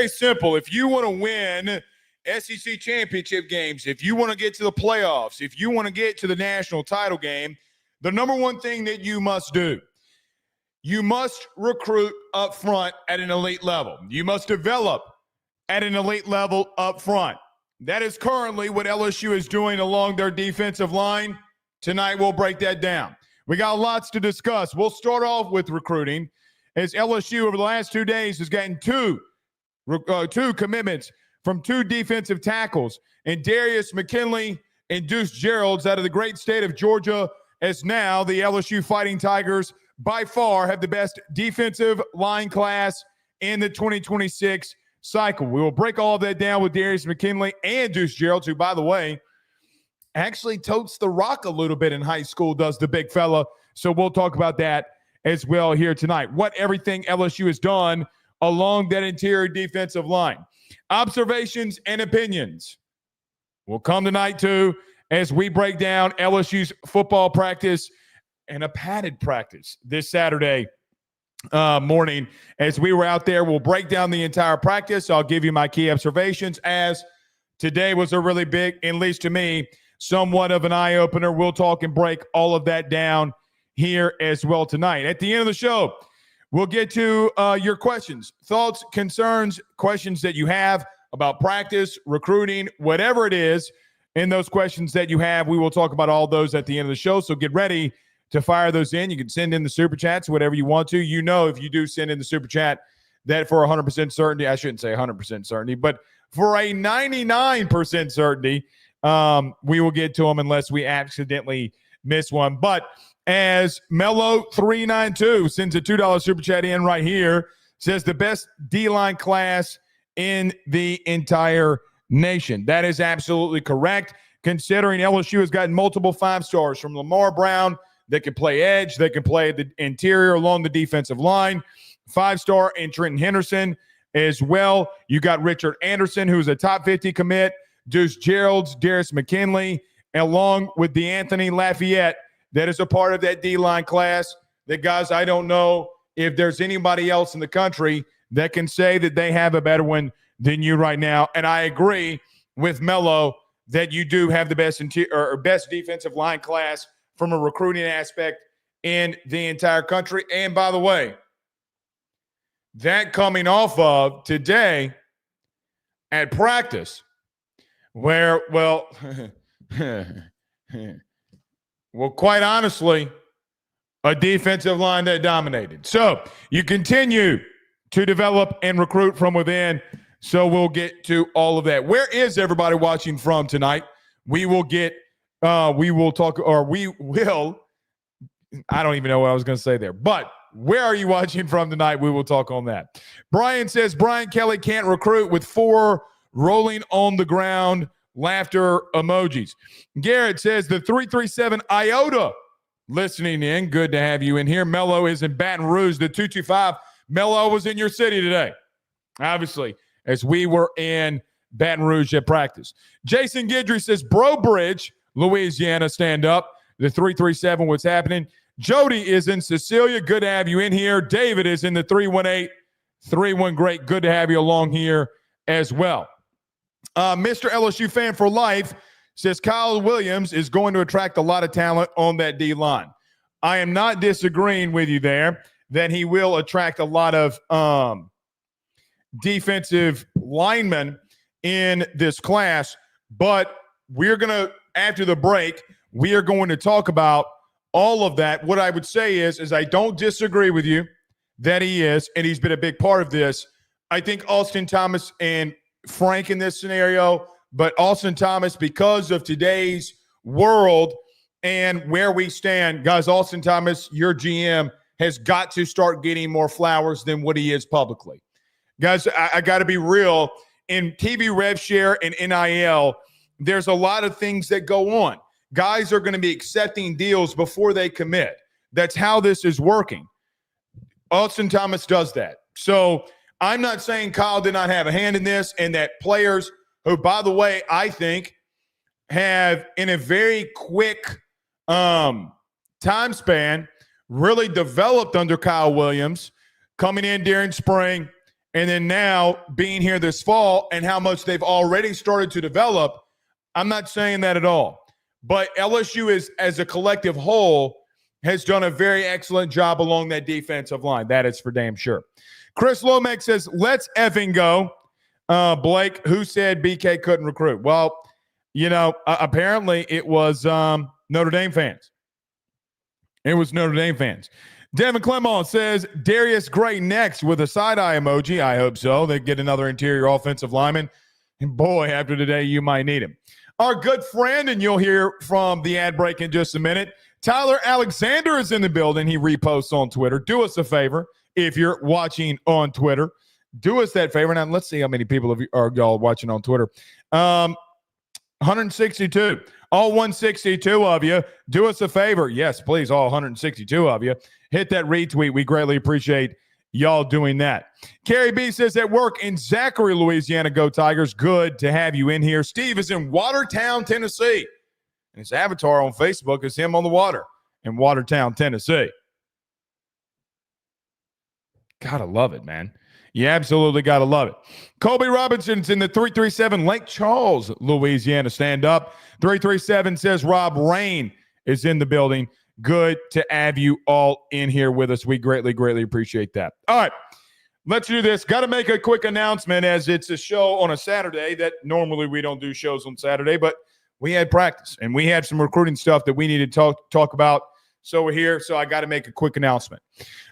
very simple. If you want to win SEC championship games, if you want to get to the playoffs, if you want to get to the national title game, the number one thing that you must do, you must recruit up front at an elite level. You must develop at an elite level up front. That is currently what LSU is doing along their defensive line. Tonight, we'll break that down. We got lots to discuss. We'll start off with recruiting, as LSU over the last 2 days has gotten two commitments from two defensive tackles, and Darius McKinley and Deuce Geralds out of the great state of Georgia, as now the LSU Fighting Tigers by far have the best defensive line class in the 2026 cycle. We will break all of that down with Darius McKinley and Deuce Geralds, who, by the way, actually totes the rock a little bit in high school, does the big fella. So we'll talk about that as well here tonight. What everything LSU has done along that interior defensive line. Observations and opinions will come tonight too, as we break down LSU's football practice and a padded practice this Saturday morning. As we were out there, we'll break down the entire practice. I'll give you my key observations, as today was a really big, at least to me, somewhat of an eye-opener. We'll talk and break all of that down here as well tonight. At the end of the show, we'll get to your questions, thoughts, concerns, questions that you have about practice, recruiting, whatever it is. In those questions that you have, we will talk about all those at the end of the show. So get ready to fire those in. You can send in the Super Chats, whatever you want to. You know, if you do send in the Super Chat, that for 100% certainty, I shouldn't say 100% certainty, but for a 99% certainty, we will get to them unless we accidentally miss one. But as Mello392 sends a $2 Super Chat in right here, says the best D-line class in the entire nation. That is absolutely correct, considering LSU has gotten multiple 5-stars from Lamar Brown. They can play edge. They can play the interior along the defensive line. 5-star in Trenton Henderson as well. You got Richard Anderson, who's a top 50 commit. Deuce Geralds, Darius McKinley, along with DeAnthony Lafayette, that is a part of that D-line class. That, guys, I don't know if there's anybody else in the country that can say that they have a better one than you right now. And I agree with Mello that you do have the best defensive line class from a recruiting aspect in the entire country. And by the way, that coming off of today at practice, where, well, quite honestly, a defensive line that dominated. So you continue to develop and recruit from within. So we'll get to all of that. Where is everybody watching from tonight? I don't even know what I was going to say there, but where are you watching from tonight? We will talk on that. Brian says Brian Kelly can't recruit with 4 rolling on the ground laughter emojis. Garrett says the 337 IOTA listening in. Good to have you in here. Mello is in Baton Rouge, the 225. Mello was in your city today, obviously, as we were in Baton Rouge at practice. Jason Guidry says Bro Bridge, Louisiana, stand up. The 337, what's happening? Jody is in Cecilia. Good to have you in here. David is in the 318-31. Great. Good to have you along here as well. Mr. LSU fan for life says Kyle Williams is going to attract a lot of talent on that D-line. I am not disagreeing with you there that he will attract a lot of defensive linemen in this class, but we're going to, after the break, we are going to talk about all of that. What I would say is I don't disagree with you that he is, and he's been a big part of this. I think Austin Thomas and Frank in this scenario, but Austin Thomas, because of today's world and where we stand, guys, Austin Thomas, your GM, has got to start getting more flowers than what he is publicly. Guys, I got to be real. In TV rev share and NIL, there's a lot of things that go on. Guys are going to be accepting deals before they commit. That's how this is working. Austin Thomas does that. So I'm not saying Kyle did not have a hand in this, and that players who, by the way, I think have in a very quick time span really developed under Kyle Williams, coming in during spring and then now being here this fall and how much they've already started to develop, I'm not saying that at all. But LSU is, as a collective whole, has done a very excellent job along that defensive line. That is for damn sure. Chris Lomax says, let's effing go. Blake, who said BK couldn't recruit? Well, apparently it was Notre Dame fans. It was Notre Dame fans. Devin Clement says, Darius Gray next with a side-eye emoji. I hope so. They get another interior offensive lineman. And boy, after today, you might need him. Our good friend, and you'll hear from the ad break in just a minute, Tyler Alexander is in the building. He reposts on Twitter. Do us a favor if you're watching on Twitter. Do us that favor. Now, let's see how many people are y'all watching on Twitter. 162. All 162 of you, do us a favor. Yes, please, all 162 of you. Hit that retweet. We greatly appreciate y'all doing that. Carrie B says, at work in Zachary, Louisiana, go Tigers. Good to have you in here. Steve is in Watertown, Tennessee. And his avatar on Facebook is him on the water in Watertown, Tennessee. Gotta love it, man. You absolutely got to love it. Colby Robinson's in the 337 Lake Charles, Louisiana. Stand up. 337 says Rob Rain is in the building. Good to have you all in here with us. We greatly, greatly appreciate that. All right, let's do this. Got to make a quick announcement as it's a show on a Saturday that normally we don't do shows on Saturday, but we had practice and we had some recruiting stuff that we needed to talk about. So we're here, so I got to make a quick announcement.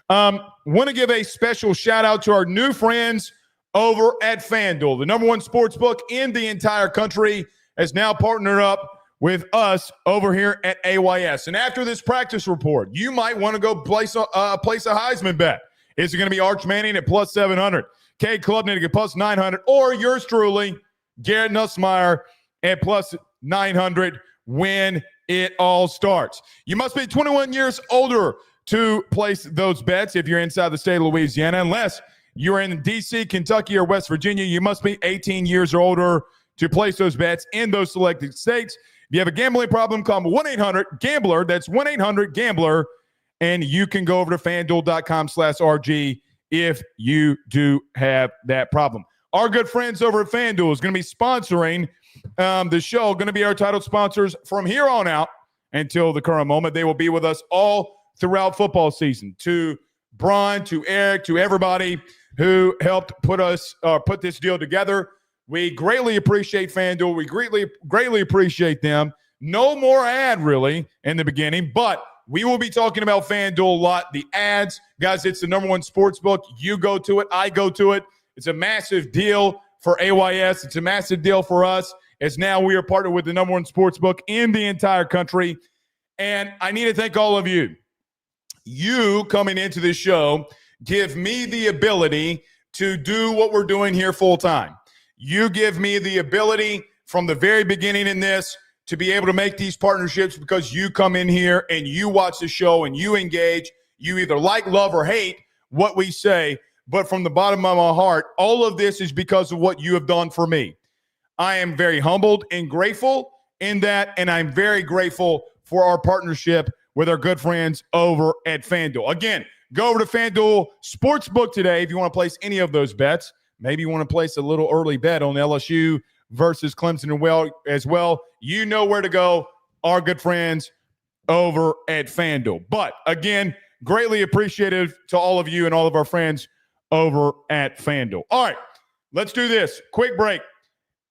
Want to give a special shout-out to our new friends over at FanDuel. The number one sports book in the entire country has now partnered up with us over here at AYS. And after this practice report, you might want to go place a Heisman bet. Is it going to be Arch Manning at plus 700, Cade Klubnik at plus 900, or yours truly, Garrett Nussmeier at plus 900 when it all starts? You must be 21 years older to place those bets if you're inside the state of Louisiana. Unless you're in D.C., Kentucky, or West Virginia, you must be 18 years or older to place those bets in those selected states. If you have a gambling problem, call 1-800-GAMBLER. That's 1-800-GAMBLER. And you can go over to FanDuel.com/RG if you do have that problem. Our good friends over at FanDuel is going to be sponsoring the show, going to be our title sponsors from here on out until the current moment. They will be with us all throughout football season. To Brian, to Eric, to everybody who helped put this deal together. We greatly appreciate FanDuel. We greatly appreciate them. No more ad, really, in the beginning, but we will be talking about FanDuel a lot. The ads, guys, it's the number one sports book. You go to it. I go to it. It's a massive deal for AYS. It's a massive deal for us, as now we are partnered with the number one sports book in the entire country. And I need to thank all of you. You coming into this show give me the ability to do what we're doing here full time. You give me the ability from the very beginning in this to be able to make these partnerships because you come in here and you watch the show and you engage. You either like, love, or hate what we say. But from the bottom of my heart, all of this is because of what you have done for me. I am very humbled and grateful in that, and I'm very grateful for our partnership with our good friends over at FanDuel. Again, go over to FanDuel Sportsbook today if you want to place any of those bets. Maybe you want to place a little early bet on LSU versus Clemson as well. You know where to go, our good friends over at FanDuel. But again, greatly appreciative to all of you and all of our friends over at FanDuel. All right, let's do this. Quick break.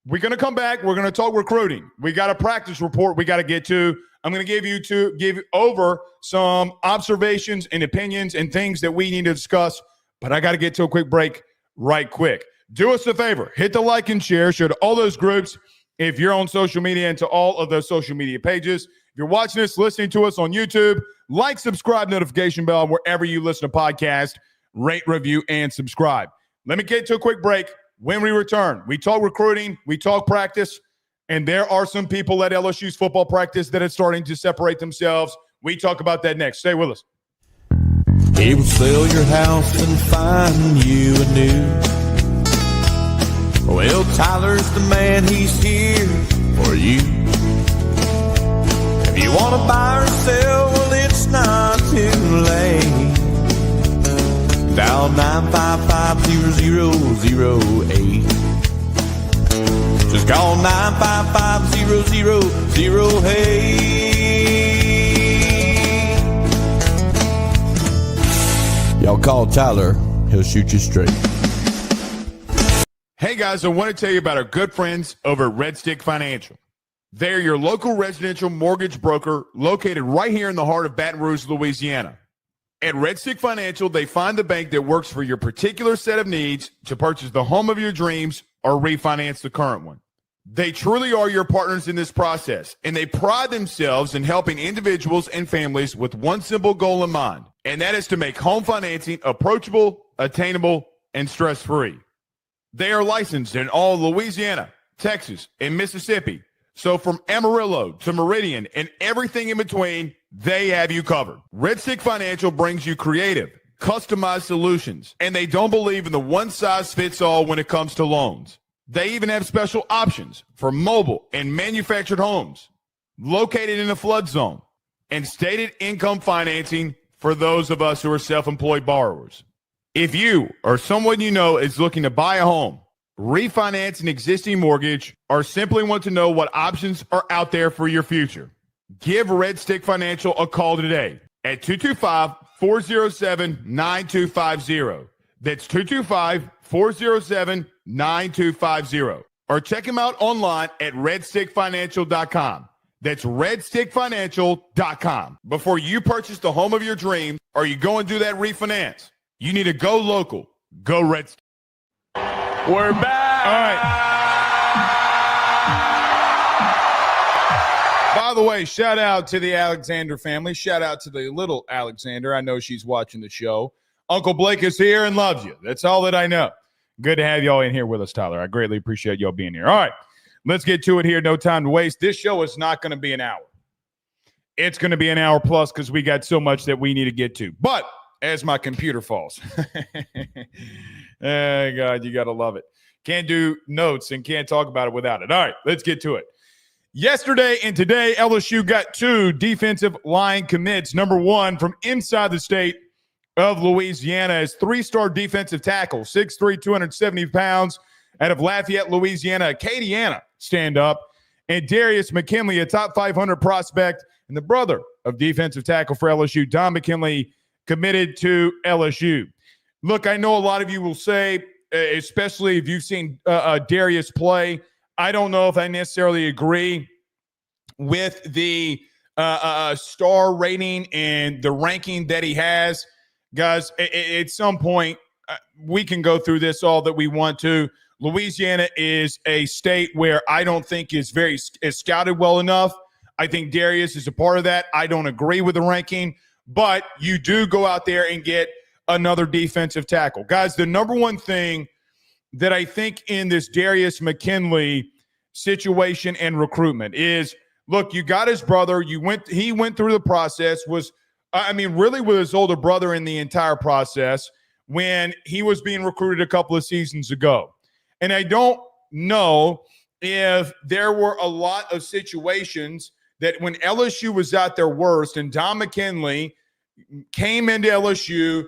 We're going to come back. We're going to talk recruiting. We got a practice report we got to get to. I'm going to give over some observations and opinions and things that we need to discuss, but I got to get to a quick break right quick. Do us a favor. Hit the like and share. Share to all those groups if you're on social media and to all of those social media pages. If you're watching this, listening to us on YouTube, like, subscribe, notification bell wherever you listen to podcasts. Rate, review, and subscribe. Let me get to a quick break. When we return, we talk recruiting, we talk practice, and there are some people at LSU's football practice that are starting to separate themselves. We talk about that next. Stay with us. He will sell your house and find you a new. Well, Tyler's the man, he's here for you. If you want to buy or sell, well, it's not too late. Dial 955-0008. Just call 955-0008. Y'all call Tyler. He'll shoot you straight. Hey guys, I want to tell you about our good friends over at Red Stick Financial. They're your local residential mortgage broker located right here in the heart of Baton Rouge, Louisiana. At Red Stick Financial, they find the bank that works for your particular set of needs to purchase the home of your dreams or refinance the current one. They truly are your partners in this process, and they pride themselves in helping individuals and families with one simple goal in mind, and that is to make home financing approachable, attainable, and stress-free. They are licensed in all Louisiana, Texas, and Mississippi. So from Amarillo to Meridian and everything in between, they have you covered. Red Stick Financial brings you creative, customized solutions, and they don't believe in the one-size-fits-all when it comes to loans. They even have special options for mobile and manufactured homes located in a flood zone and stated income financing for those of us who are self-employed borrowers. If you or someone you know is looking to buy a home, refinance an existing mortgage, or simply want to know what options are out there for your future, give Red Stick Financial a call today at 225-407-9250. That's 225-407-9250. Or check them out online at redstickfinancial.com. That's redstickfinancial.com. Before you purchase the home of your dreams or you go and do that refinance, you need to go local. Go Red Stick. We're back. All right. By the way, shout out to the Alexander family. Shout out to the little Alexander. I know she's watching the show. Uncle Blake is here and loves you. That's all that I know. Good to have y'all in here with us, Tyler. I greatly appreciate y'all being here. All right, let's get to it here. No time to waste. This show is not going to be an hour. It's going to be an hour plus because we got so much that we need to get to. But as my computer falls. Oh, God, you got to love it. Can't do notes and can't talk about it without it. All right, let's get to it. Yesterday and today, LSU got two defensive line commits. Number one, from inside the state of Louisiana, is three-star defensive tackle, 6'3", 270 pounds, out of Lafayette, Louisiana, Acadiana, stand up. And Darius McKinley, a top 500 prospect and the brother of defensive tackle for LSU, Don McKinley, committed to LSU. Look, I know a lot of you will say, especially if you've seen Darius play, I don't know if I necessarily agree with the star rating and the ranking that he has. Guys, at some point, we can go through this all that we want to. Louisiana is a state where I don't think is scouted well enough. I think Darius is a part of that. I don't agree with the ranking, but you do go out there and get another defensive tackle. Guys, the number one thing that I think in this Darius McKinley situation and recruitment is, look, you got his brother. He went through the process, really with his older brother in the entire process when he was being recruited a couple of seasons ago. And I don't know if there were a lot of situations that when LSU was at their worst and Don McKinley came to LSU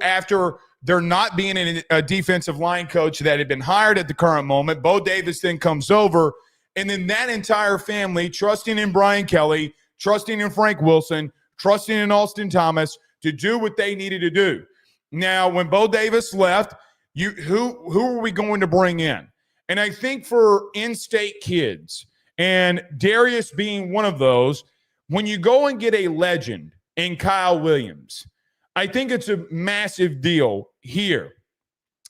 after there not being a defensive line coach that had been hired at the current moment. Bo Davis then comes over, and then that entire family, trusting in Brian Kelly, trusting in Frank Wilson, trusting in Austin Thomas to do what they needed to do. Now, when Bo Davis left, who are we going to bring in? And I think for in-state kids, and Darius being one of those, when you go and get a legend in Kyle Williams, I think it's a massive deal here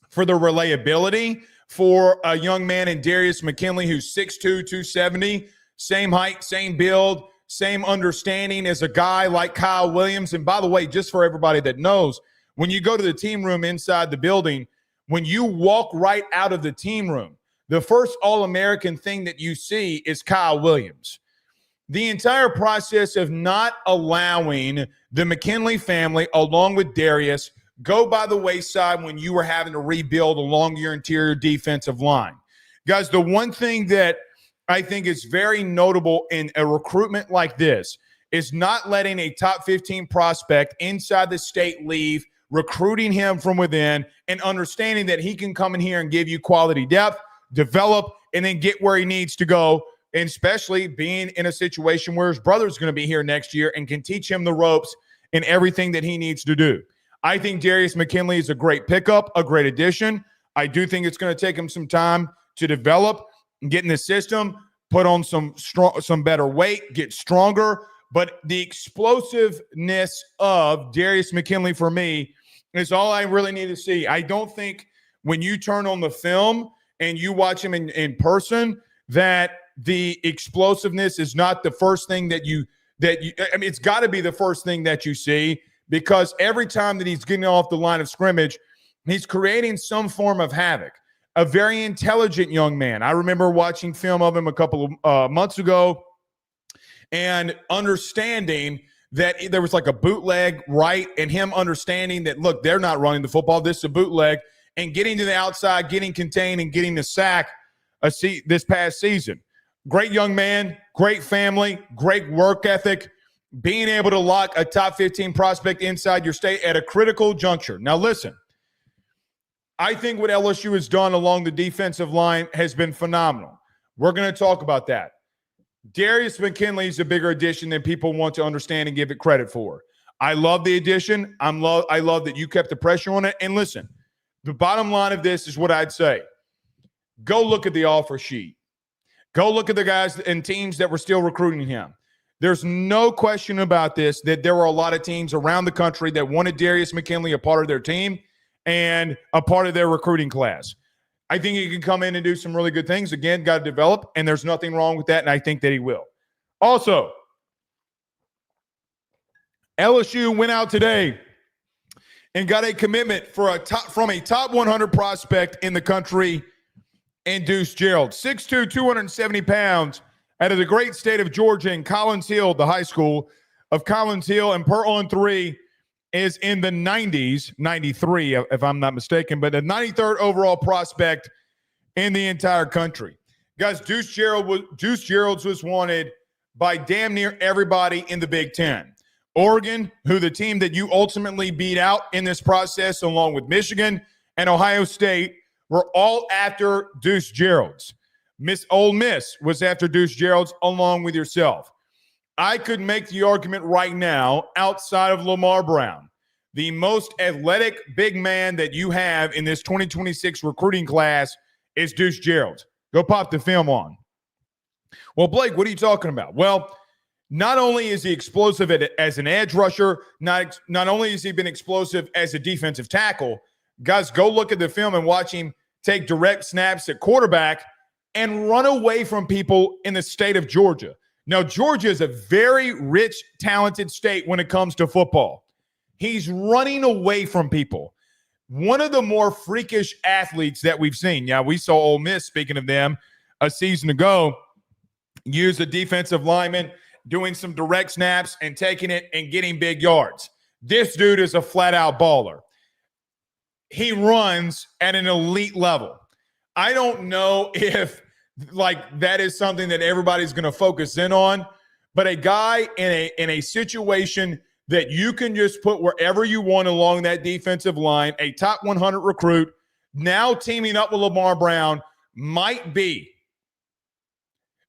for the relayability for a young man in Darius McKinley who's 6'2", 270, same height, same build, same understanding as a guy like Kyle Williams. And by the way, just for everybody that knows, when you go to the team room inside the building, when you walk right out of the team room, the first All-American thing that you see is Kyle Williams. The entire process of not allowing the McKinley family, along with Darius, go by the wayside when you were having to rebuild along your interior defensive line. Guys, the one thing that I think is very notable in a recruitment like this is not letting a top 15 prospect inside the state leave recruiting him from within, and understanding that he can come in here and give you quality depth, develop, and then get where he needs to go, and especially being in a situation where his brother's going to be here next year and can teach him the ropes and everything that he needs to do. I think Darius McKinley is a great pickup, a great addition. I do think it's going to take him some time to develop and get in the system, put on some better weight, get stronger. But the explosiveness of Darius McKinley for me is all I really need to see. I don't think when you turn on the film and you watch him in person that the explosiveness is not the first thing that you it's got to be the first thing that you see, because every time that he's getting off the line of scrimmage, he's creating some form of havoc. A very intelligent young man. I remember watching film of him a couple of months ago and understanding that there was like a bootleg, right? And him understanding that, look, they're not running the football. This is a bootleg. And getting to the outside, getting contained, and getting the sack this past season. Great young man, great family, great work ethic, being able to lock a top 15 prospect inside your state at a critical juncture. Now, listen, I think what LSU has done along the defensive line has been phenomenal. We're going to talk about that. Darius McKinley is a bigger addition than people want to understand and give it credit for. I love the addition. I love that you kept the pressure on it. And listen, the bottom line of this is what I'd say. Go look at the offer sheet. Go look at the guys and teams that were still recruiting him. There's no question about this, that there were a lot of teams around the country that wanted Darius McKinley a part of their team and a part of their recruiting class. I think he can come in and do some really good things. Again, got to develop, and there's nothing wrong with that, and I think that he will. Also, LSU went out today and got a commitment from a top 100 prospect in the country, and Deuce Geralds, 6'2", 270 pounds, out of the great state of Georgia in Collins Hill, the high school of Collins Hill, and per on three is in the 90s, 93 if I'm not mistaken, but the 93rd overall prospect in the entire country. Guys, Deuce Geralds was wanted by damn near everybody in the Big Ten. Oregon, who the team that you ultimately beat out in this process, along with Michigan and Ohio State, were all after Deuce Geralds. Ole Miss was after Deuce Geralds along with yourself. I could make the argument right now, outside of Lamar Brown, the most athletic big man that you have in this 2026 recruiting class is Deuce Geralds. Go pop the film on. Well, Blake, what are you talking about? Well, not only is he explosive as an edge rusher, not only has he been explosive as a defensive tackle. Guys, go look at the film and watch him take direct snaps at quarterback and run away from people in the state of Georgia. Now, Georgia is a very rich, talented state when it comes to football. He's running away from people. One of the more freakish athletes that we've seen. Yeah, we saw Ole Miss, speaking of them, a season ago, use a defensive lineman doing some direct snaps and taking it and getting big yards. This dude is a flat-out baller. He runs at an elite level. I don't know if that is something that everybody's going to focus in on, but a guy in a situation that you can just put wherever you want along that defensive line, a top 100 recruit, now teaming up with Lamar Brown, might be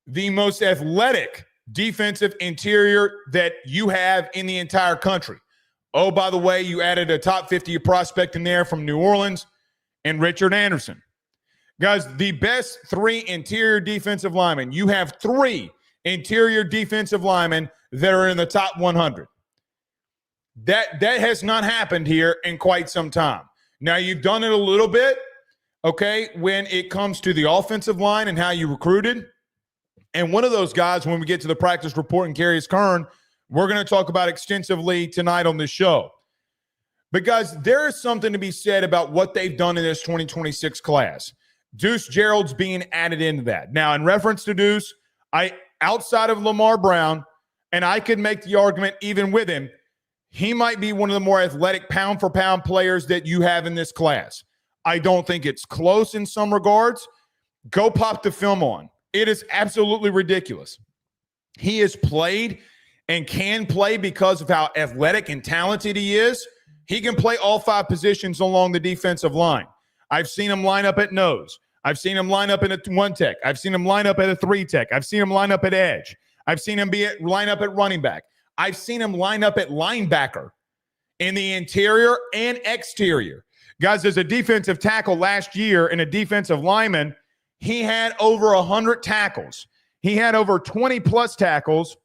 the most athletic defensive interior that you have in the entire country. Oh, by the way, you added a top 50 prospect in there from New Orleans and Richard Anderson. Guys, the best three interior defensive linemen. You have three interior defensive linemen that are in the top 100. That has not happened here in quite some time. Now, you've done it a little bit, okay, when it comes to the offensive line and how you recruited. And one of those guys, when we get to the practice report and Carius Kern, we're going to talk about extensively tonight on this show. But, guys, there is something to be said about what they've done in this 2026 class. Deuce Geralds being added into that. Now, in reference to Deuce, outside of Lamar Brown, and I could make the argument even with him, he might be one of the more athletic pound-for-pound players that you have in this class. I don't think it's close in some regards. Go pop the film on. It is absolutely ridiculous. He has played and can play because of how athletic and talented he is. He can play all 5 positions along the defensive line. I've seen him line up at nose. I've seen him line up in a 1-tech. I've seen him line up at a 3-tech. I've seen him line up at edge. I've seen him line up at running back. I've seen him line up at linebacker in the interior and exterior. Guys, as a defensive tackle last year and a defensive lineman, he had over 100 tackles. He had over 20-plus tackles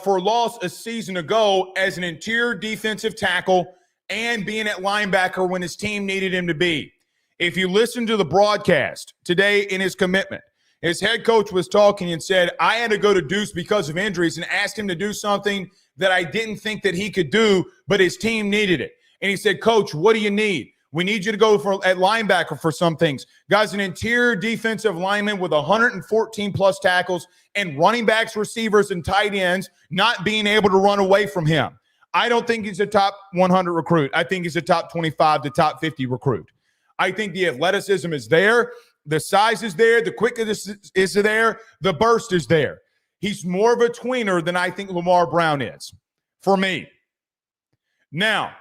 for loss a season ago as an interior defensive tackle and being at linebacker when his team needed him to be. If you listen to the broadcast today in his commitment, his head coach was talking and said, I had to go to Deuce because of injuries and asked him to do something that I didn't think that he could do, but his team needed it. And he said, Coach, what do you need? We need you to go at linebacker for some things. Guys, an interior defensive lineman with 114-plus tackles and running backs, receivers, and tight ends not being able to run away from him. I don't think he's a top 100 recruit. I think he's a top 25 to top 50 recruit. I think the athleticism is there. The size is there. The quickness is there. The burst is there. He's more of a tweener than I think Lamar Brown is for me. Now,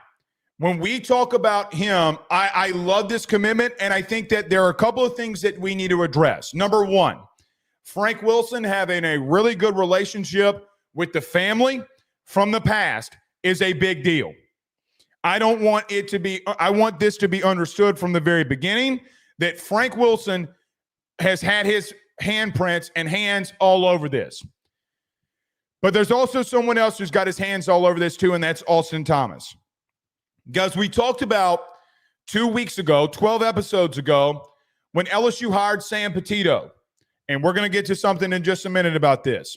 when we talk about him, I love this commitment, and I think that there are a couple of things that we need to address. Number one, Frank Wilson having a really good relationship with the family from the past is a big deal. I want this to be understood from the very beginning that Frank Wilson has had his handprints and hands all over this. But there's also someone else who's got his hands all over this too, and that's Austin Thomas. Guys, we talked about 2 weeks ago, 12 episodes ago, when LSU hired Sam Petito, and we're going to get to something in just a minute about this,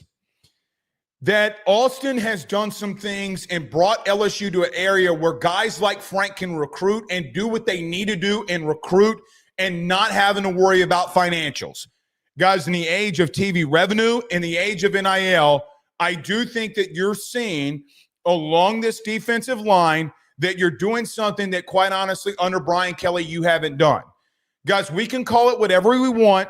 that Austin has done some things and brought LSU to an area where guys like Frank can recruit and do what they need to do and recruit and not having to worry about financials. Guys, in the age of TV revenue, in the age of NIL, I do think that you're seeing along this defensive line that you're doing something that, quite honestly, under Brian Kelly, you haven't done. Guys, we can call it whatever we want.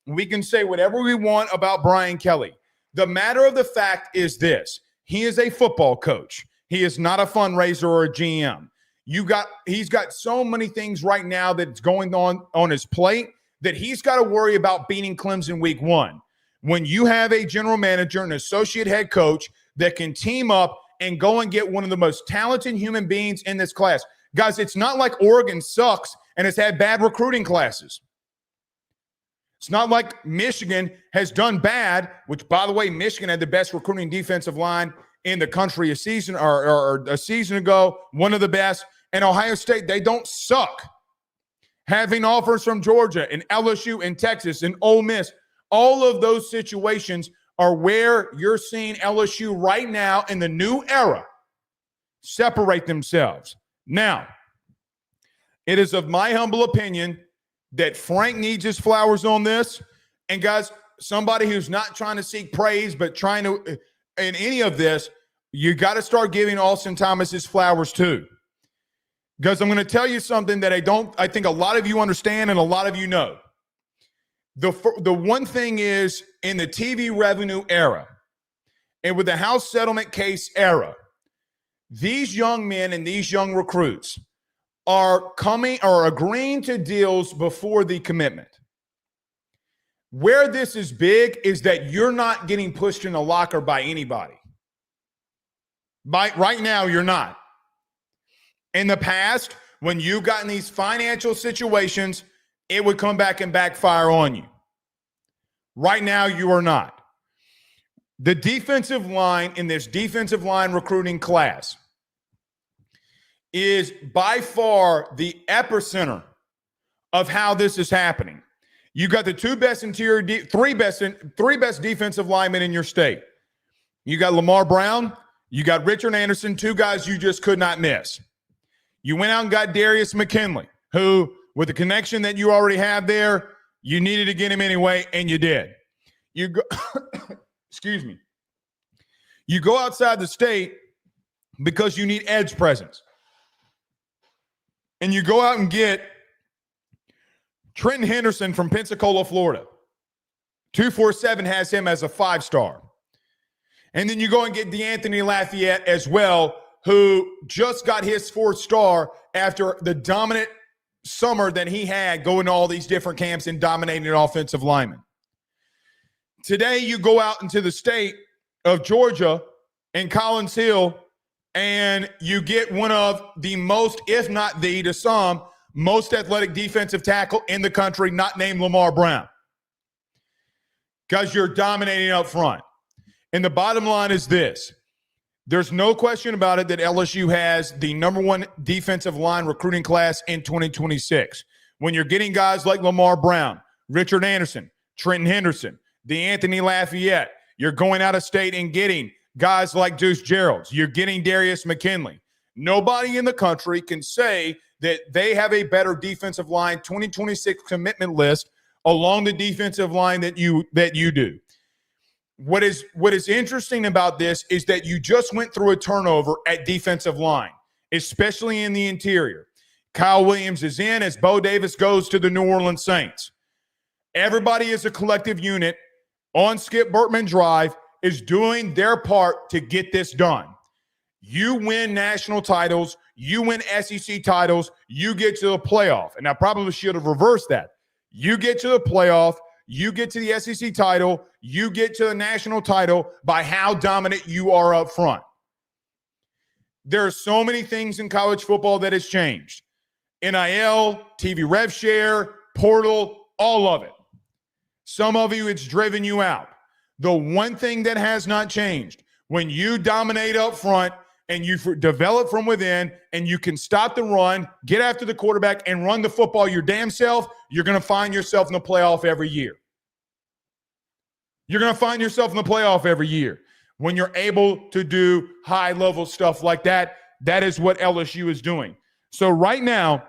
We can say whatever we want about Brian Kelly. The matter of the fact is this. He is a football coach. He is not a fundraiser or a GM. He's got so many things right now that's going on his plate that he's got to worry about beating Clemson week 1. When you have a general manager and associate head coach that can team up and go and get one of the most talented human beings in this class. Guys, it's not like Oregon sucks and has had bad recruiting classes. It's not like Michigan has done bad, which, by the way, Michigan had the best recruiting defensive line in the country a season ago, one of the best. And Ohio State, they don't suck. Having offers from Georgia and LSU and Texas and Ole Miss, all of those situations are where you're seeing LSU right now in the new era separate themselves. Now, it is of my humble opinion that Frank needs his flowers on this. And guys, somebody who's not trying to seek praise, but trying to, in any of this, you got to start giving Austin Thomas his flowers too. Because I'm going to tell you something that I think a lot of you understand and a lot of you know. The one thing is, in the TV revenue era and with the House settlement case era, these young men and these young recruits are agreeing to deals before the commitment. Where this is big is that you're not getting pushed in a locker by anybody. Right now, you're not. In the past, when you've gotten these financial situations, it would come back and backfire on you. Right now, you are not. The defensive line in this defensive line recruiting class is by far the epicenter of how this is happening. You got the three best defensive linemen in your state. You got Lamar Brown, you got Richard Anderson, two guys you just could not miss. You went out and got Darius McKinley, who, with the connection that you already have there, you needed to get him anyway, and you did. You go, excuse me. You go outside the state because you need edge presence. And you go out and get Trenton Henderson from Pensacola, Florida. 247 has him as a 5-star. And then you go and get DeAnthony Lafayette as well who just got his 4th star after the dominant summer that he had going to all these different camps and dominating an offensive lineman. Today, you go out into the state of Georgia and Collins Hill, and you get one of the most, if not the, to some, most athletic defensive tackle in the country, not named Lamar Brown. Because you're dominating up front. And the bottom line is this. There's no question about it that LSU has the number 1 defensive line recruiting class in 2026. When you're getting guys like Lamar Brown, Richard Anderson, Trenton Henderson, DeAnthony Lafayette, you're going out of state and getting guys like Deuce Geralds. You're getting Darius McKinley. Nobody in the country can say that they have a better defensive line 2026 commitment list along the defensive line that you do. What is interesting about this is that you just went through a turnover at defensive line, especially in the interior. Kyle Williams is in as Bo Davis goes to the New Orleans Saints. Everybody is a collective unit on Skip Bertman Drive is doing their part to get this done. You win national titles, you win SEC titles, you get to the playoff. And I probably should have reversed that. You get to the playoff, you get to the SEC title, you get to the national title by how dominant you are up front. There are so many things in college football that has changed. NIL, TV rev share, portal, all of it. Some of you, it's driven you out. The one thing that has not changed, when you dominate up front and you develop from within and you can stop the run, get after the quarterback, and run the football your damn self, you're going to find yourself in the playoff every year. You're going to find yourself in the playoff every year. When you're able to do high-level stuff like that, that is what LSU is doing. So right now,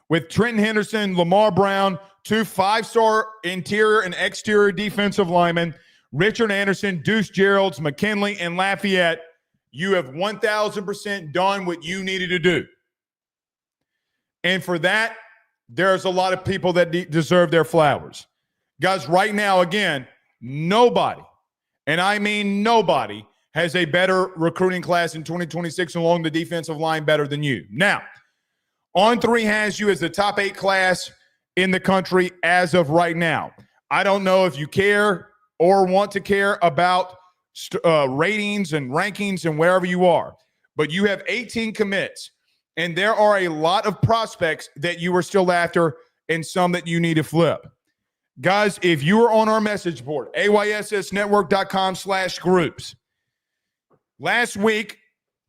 with Trenton Henderson, Lamar Brown, 2 5-star interior and exterior defensive linemen, Richard Anderson, Deuce Geralds, McKinley, and Lafayette, you have 1,000% done what you needed to do. And for that, there's a lot of people that deserve their flowers. Guys, right now, again, nobody, and I mean nobody, has a better recruiting class in 2026 along the defensive line better than you. Now, On3 has you as the top 8 class in the country as of right now. I don't know if you care or want to care about ratings and rankings and wherever you are, but you have 18 commits, and there are a lot of prospects that you are still after and some that you need to flip. Guys, if you are on our message board, ayssnetwork.com/groups, last week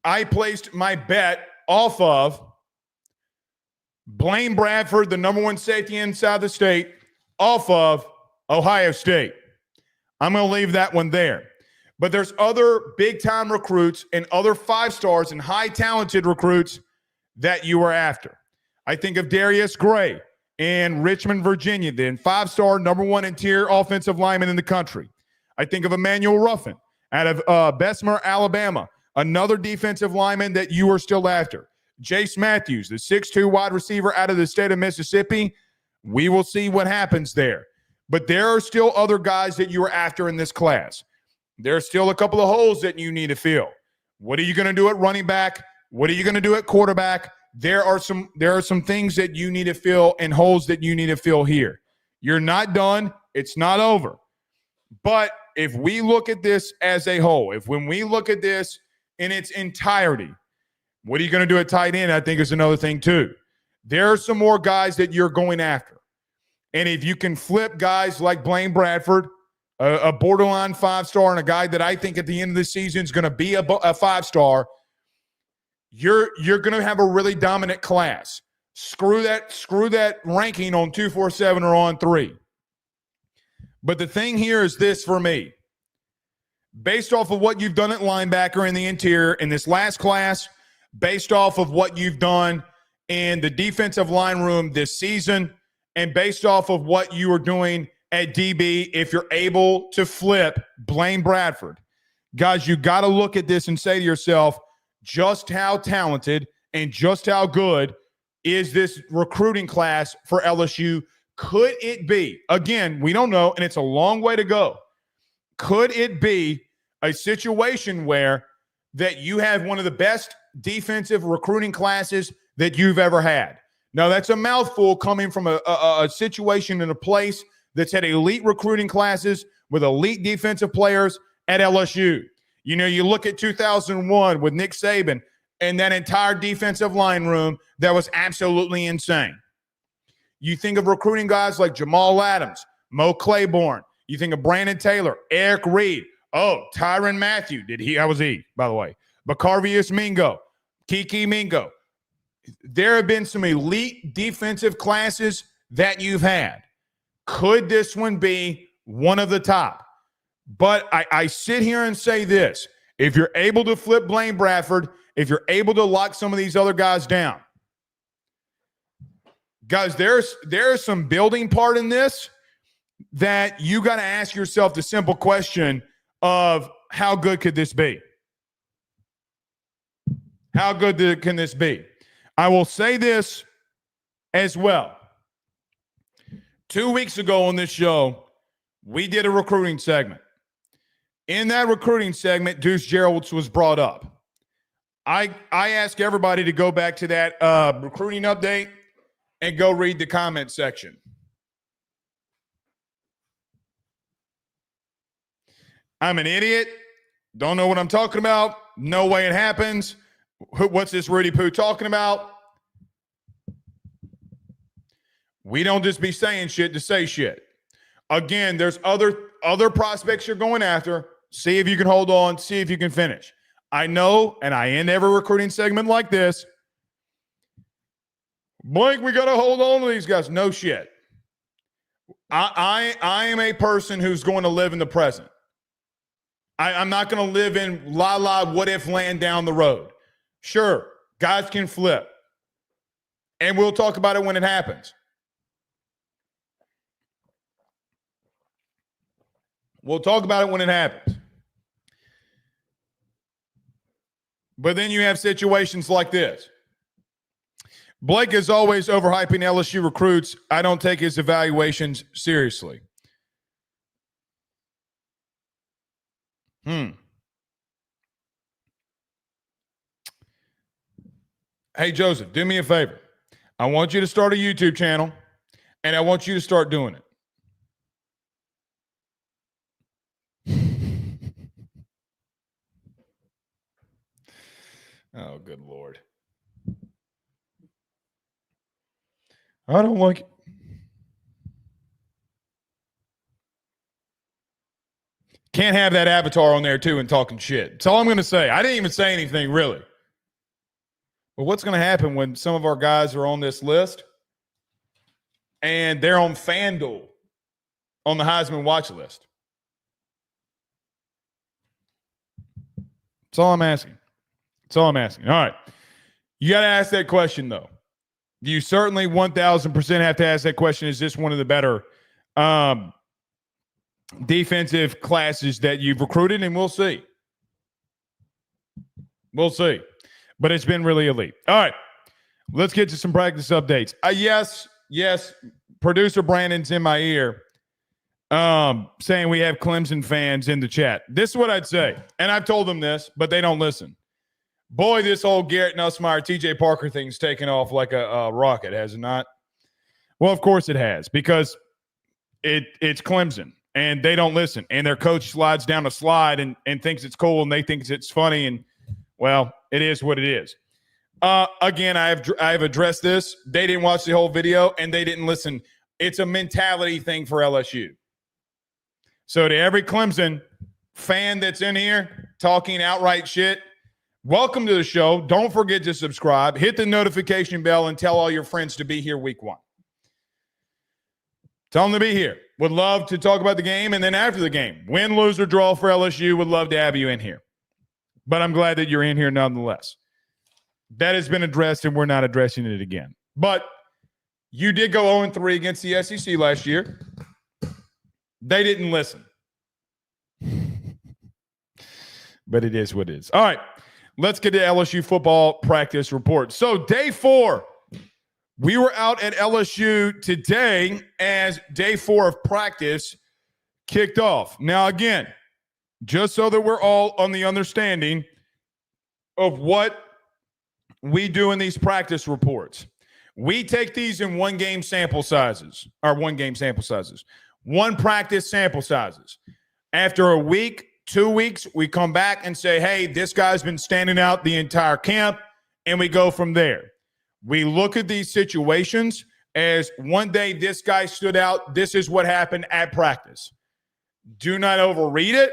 I placed my bet off of Blaine Bradford, the number 1 safety inside the state, off of Ohio State. I'm going to leave that one there. But there's other big-time recruits and other 5-stars and high-talented recruits that you are after. I think of Darius Gray in Richmond, Virginia, then 5-star number 1 interior offensive lineman in the country. I think of Emmanuel Ruffin out of Bessemer, Alabama, another defensive lineman that you are still after. Jace Matthews, the 6'2" wide receiver out of the state of Mississippi. We will see what happens there. But there are still other guys that you are after in this class. There are still a couple of holes that you need to fill. What are you going to do at running back? What are you going to do at quarterback? There are some things that you need to fill and holes that you need to fill here. You're not done. It's not over. But if we look at this as a whole, when we look at this in its entirety, what are you going to do at tight end? I think is another thing too. There are some more guys that you're going after. And if you can flip guys like Blaine Bradford, a borderline 5-star, and a guy that I think at the end of the season is going to be a 5-star, you're going to have a really dominant class. Screw that ranking on 247 or On3. But the thing here is this for me. Based off of what you've done at linebacker in the interior in this last class, based off of what you've done in the defensive line room this season, and based off of what you are doing at DB, if you're able to flip Blaine Bradford, guys, you got to look at this and say to yourself, just how talented and just how good is this recruiting class for LSU? Could it be, again, we don't know, and it's a long way to go, could it be a situation where that you have one of the best defensive recruiting classes that you've ever had. Now, that's a mouthful coming from a situation in a place that's had elite recruiting classes with elite defensive players at LSU. You know, you look at 2001 with Nick Saban and that entire defensive line room that was absolutely insane. You think of recruiting guys like Jamal Adams, Mo Claiborne. You think of Brandon Taylor, Eric Reed. Oh, Tyrann Mathieu. How was he, by the way? Bacarvius Mingo, Kiki Mingo. There have been some elite defensive classes that you've had. Could this one be one of the top? But I sit here and say this. If you're able to flip Blaine Bradford, if you're able to lock some of these other guys down, guys, there's some building part in this that you got to ask yourself the simple question of how good could this be? How good can this be? I will say this as well. 2 weeks ago on this show, we did a recruiting segment. In that recruiting segment, Deuce Geralds was brought up. I ask everybody to go back to that recruiting update and go read the comment section. I'm an idiot. Don't know what I'm talking about. No way it happens. What's this Rudy Poo talking about? We don't just be saying shit to say shit. Again, there's other prospects you're going after. See if you can hold on. See if you can finish. I know, and I end every recruiting segment like this. Blake, we got to hold on to these guys. No shit. I am a person who's going to live in the present. I'm not going to live in la-la what-if land down the road. Sure, guys can flip. And we'll talk about it when it happens. We'll talk about it when it happens. But then you have situations like this. Blake is always overhyping LSU recruits. I don't take his evaluations seriously. Hey, Joseph, do me a favor. I want you to start a YouTube channel, and I want you to start doing it. Oh, good Lord. I don't like it. Can't have that avatar on there, too, and talking shit. That's all I'm going to say. I didn't even say anything, really. But what's going to happen when some of our guys are on this list and they're on FanDuel on the Heisman watch list? That's all I'm asking. That's all I'm asking. All right. You got to ask that question, though. You certainly 1,000% have to ask that question. Is this one of the better defensive classes that you've recruited? And we'll see. We'll see. But it's been really elite. All right. Let's get to some practice updates. Yes. Producer Brandon's in my ear saying we have Clemson fans in the chat. This is what I'd say. And I've told them this, but they don't listen. Boy, this whole Garrett Nussmeier, TJ Parker thing's taken off like a rocket, has it not? Well, of course it has, because it's Clemson, and they don't listen. And their coach slides down a slide and thinks it's cool, and they think it's funny, and, well, it is what it is. Again, I've addressed this. They didn't watch the whole video, and they didn't listen. It's a mentality thing for LSU. So to every Clemson fan that's in here talking outright shit, welcome to the show. Don't forget to subscribe. Hit the notification bell and tell all your friends to be here week 1. Tell them to be here. Would love to talk about the game, and then after the game, win, lose, or draw for LSU, would love to have you in here. But I'm glad that you're in here nonetheless. That has been addressed, and we're not addressing it again. But you did go 0-3 against the SEC last year. They didn't listen. But it is what it is. All right. Let's get to LSU football practice report. So day 4, we were out at LSU today as day 4 of practice kicked off. Now, again, just so that we're all on the understanding, of what we do in these practice reports. We take these in one practice sample sizes. After a week, 2 weeks, we come back and say, hey, this guy's been standing out the entire camp, and we go from there. We look at these situations as one day this guy stood out. This is what happened at practice. Do not overread it.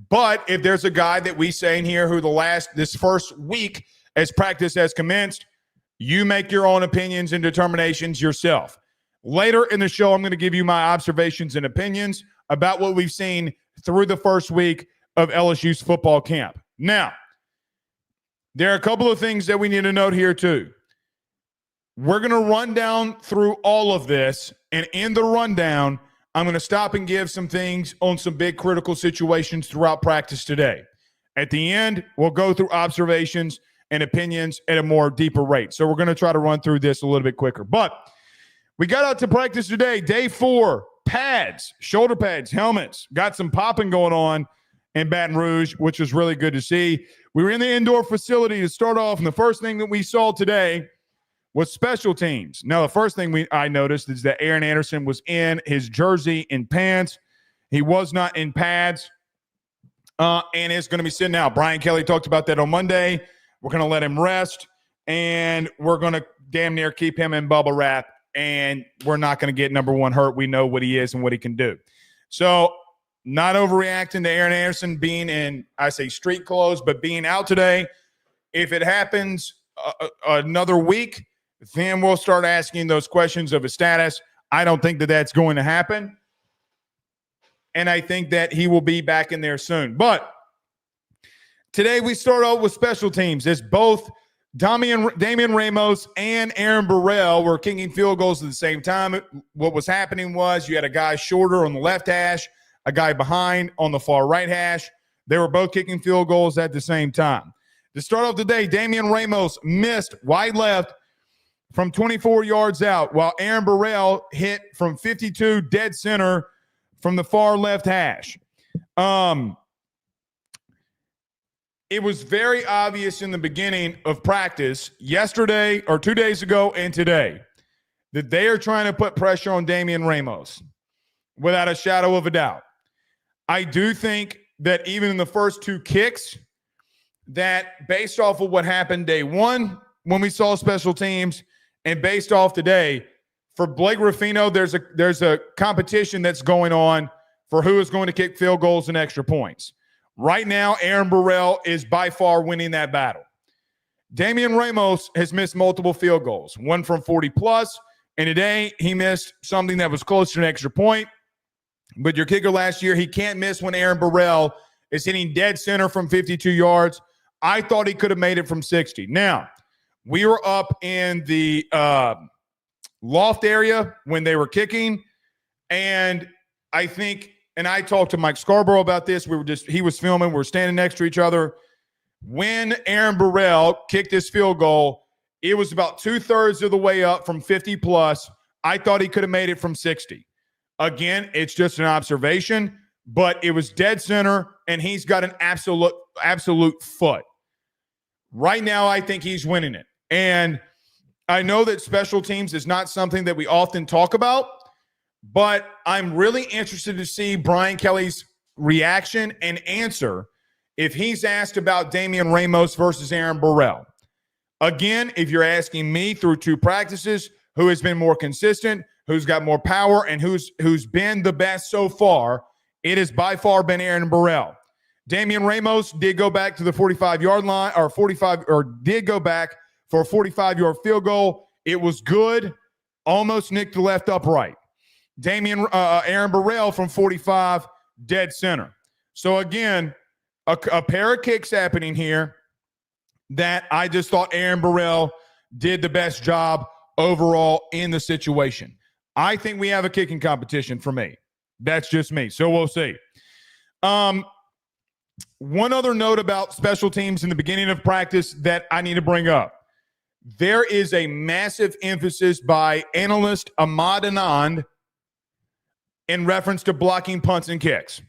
But if there's a guy that we say in here who this first week as practice has commenced, you make your own opinions and determinations yourself. Later in the show, I'm going to give you my observations and opinions about what we've seen through the first week of LSU's football camp. Now, there are a couple of things that we need to note here too. We're going to run down through all of this, and in the rundown, I'm going to stop and give some things on some big critical situations throughout practice today. At the end, we'll go through observations and opinions at a more deeper rate. So we're going to try to run through this a little bit quicker. But we got out to practice today, day 4, pads, shoulder pads, helmets. Got some popping going on in Baton Rouge, which was really good to see. We were in the indoor facility to start off, and the first thing that we saw today was special teams. Now, the first thing I noticed is that Aaron Anderson was in his jersey and pants. He was not in pads, and is going to be sitting out. Brian Kelly talked about that on Monday. We're going to let him rest, and we're going to damn near keep him in bubble wrap, and we're not going to get number one hurt. We know what he is and what he can do. So not overreacting to Aaron Anderson being in, I say street clothes, but being out today. If it happens another week, then we'll start asking those questions of his status. I don't think that that's going to happen. And I think that he will be back in there soon. But today we start out with special teams as both Damian Ramos and Aaron Burrell were kicking field goals at the same time. What was happening was you had a guy shorter on the left hash, a guy behind on the far right hash. They were both kicking field goals at the same time. To start off today, Damian Ramos missed wide left from 24 yards out, while Aaron Burrell hit from 52 dead center from the far left hash. It was very obvious in the beginning of practice yesterday or 2 days ago and today that they are trying to put pressure on Damian Ramos without a shadow of a doubt. I do think that even in the first 2 kicks, that based off of what happened day 1 when we saw special teams, and based off today, for Blake Ruffino, there's a competition that's going on for who is going to kick field goals and extra points. Right now, Aaron Burrell is by far winning that battle. Damian Ramos has missed multiple field goals, one from 40+, and today he missed something that was close to an extra point. But your kicker last year, he can't miss when Aaron Burrell is hitting dead center from 52 yards. I thought he could have made it from 60. Now, we were up in the loft area when they were kicking, and I think, and I talked to Mike Scarborough about this. He was filming. We were standing next to each other. When Aaron Burrell kicked his field goal, it was about 2/3 of the way up from 50+. I thought he could have made it from 60. Again, it's just an observation, but it was dead center, and he's got an absolute foot. Right now, I think he's winning it. And I know that special teams is not something that we often talk about, but I'm really interested to see Brian Kelly's reaction and answer if he's asked about Damian Ramos versus Aaron Burrell. Again, if you're asking me through 2 practices, who has been more consistent, who's got more power, and who's been the best so far, it has by far been Aaron Burrell. Damian Ramos did go back to the 45-yard line, did go back for a 45-yard field goal. It was good, almost nicked the left upright. Aaron Burrell from 45, dead center. So again, a pair of kicks happening here that I just thought Aaron Burrell did the best job overall in the situation. I think we have a kicking competition for me. That's just me. So we'll see. One other note about special teams in the beginning of practice that I need to bring up. There is a massive emphasis by analyst Ahmad Anand in reference to blocking punts and kicks.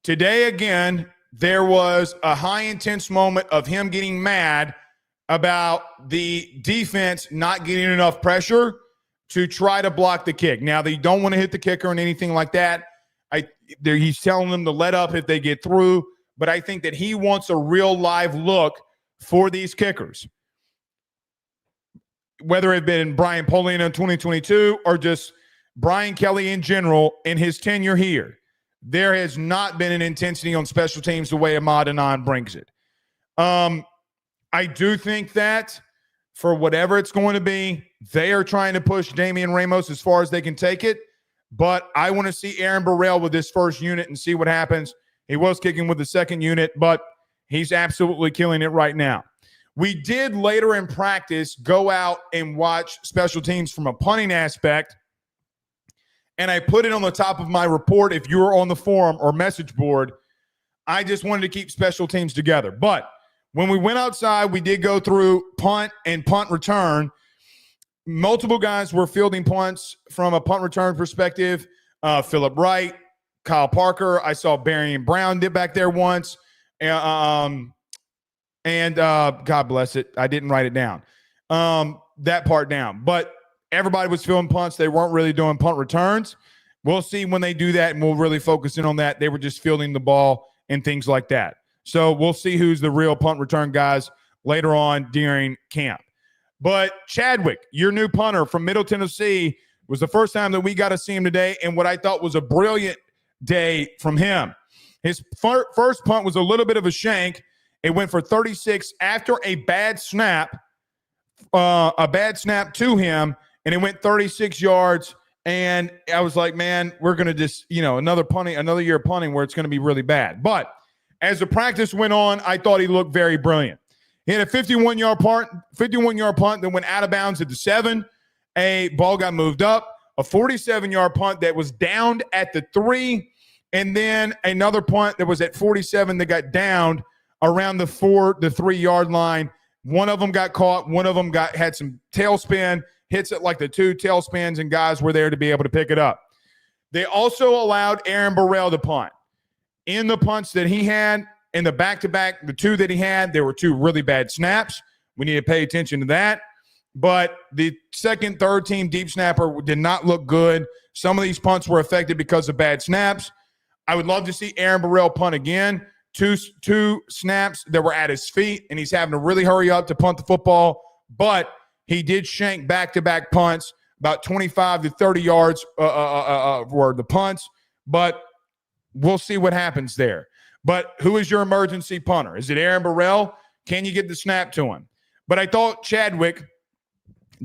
Today, again, there was a high intense moment of him getting mad about the defense not getting enough pressure to try to block the kick. Now, they don't want to hit the kicker and anything like that. He's telling them to let up if they get through, but I think that he wants a real live look for these kickers. Whether it been Brian Polian in 2022 or just Brian Kelly in general in his tenure here, there has not been an intensity on special teams the way Ahmad Anan brings it. I do think that for whatever it's going to be, they are trying to push Damian Ramos as far as they can take it. But I want to see Aaron Burrell with this first unit and see what happens. He was kicking with the second unit, but he's absolutely killing it right now. We did later in practice go out and watch special teams from a punting aspect, and I put it on the top of my report. If you were on the forum or message board, I just wanted to keep special teams together. But when we went outside, we did go through punt and punt return. Multiple guys were fielding punts from a punt return perspective. Phillip Wright, Kyle Parker. I saw Barry and Brown did back there once. And God bless it, I didn't write it down. That part down. But everybody was fielding punts. They weren't really doing punt returns. We'll see when they do that, and we'll really focus in on that. They were just fielding the ball and things like that. So we'll see who's the real punt return guys later on during camp. But Chadwick, your new punter from Middle Tennessee, was the first time that we got to see him today, and what I thought was a brilliant day from him. His first punt was a little bit of a shank. It went for 36 after a bad snap to him, and it went 36 yards. And I was like, man, we're going to just, another year of punting where it's going to be really bad. But as the practice went on, I thought he looked very brilliant. He had a 51-yard punt that went out of bounds at the 7. A ball got moved up. A 47-yard punt that was downed at the 3. And then another punt that was at 47 that got downed around the 3-yard line. One of them got caught. One of them had some tailspin, hits it like the 2 tailspins, and guys were there to be able to pick it up. They also allowed Aaron Burrell to punt. In the punts that he had, in the back-to-back, the 2 that he had, there were 2 really bad snaps. We need to pay attention to that. But the second, third team deep snapper did not look good. Some of these punts were affected because of bad snaps. I would love to see Aaron Burrell punt again. Two snaps that were at his feet, and he's having to really hurry up to punt the football. But he did shank back-to-back punts, about 25 to 30 yards were the punts. But we'll see what happens there. But who is your emergency punter? Is it Aaron Burrell? Can you get the snap to him? But I thought Chadwick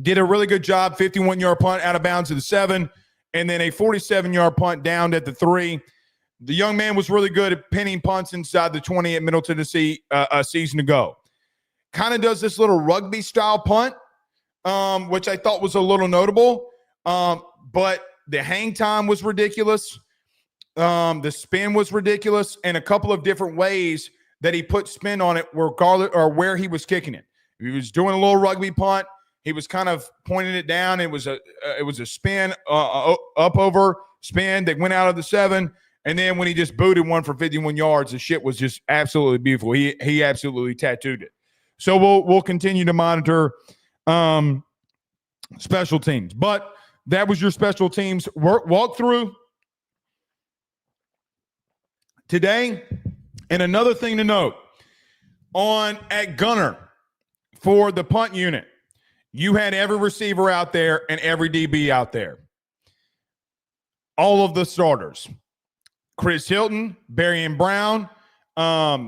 did a really good job. 51-yard punt out of bounds at the 7, and then a 47-yard punt down at the 3. The young man was really good at pinning punts inside the 20 at Middle Tennessee a season ago. Kind of does this little rugby-style punt, which I thought was a little notable. But the hang time was ridiculous. The spin was ridiculous, and a couple of different ways that he put spin on it regardless or where he was kicking it. If he was doing a little rugby punt, he was kind of pointing it down. It was a spin, up over spin that went out of the 7. And then when he just booted one for 51 yards, the shit was just absolutely beautiful. He absolutely tattooed it. So we'll continue to monitor special teams. But that was your special teams walkthrough today. And another thing to note, at Gunner for the punt unit, you had every receiver out there and every DB out there. All of the starters. Chris Hilton, Barry and Brown,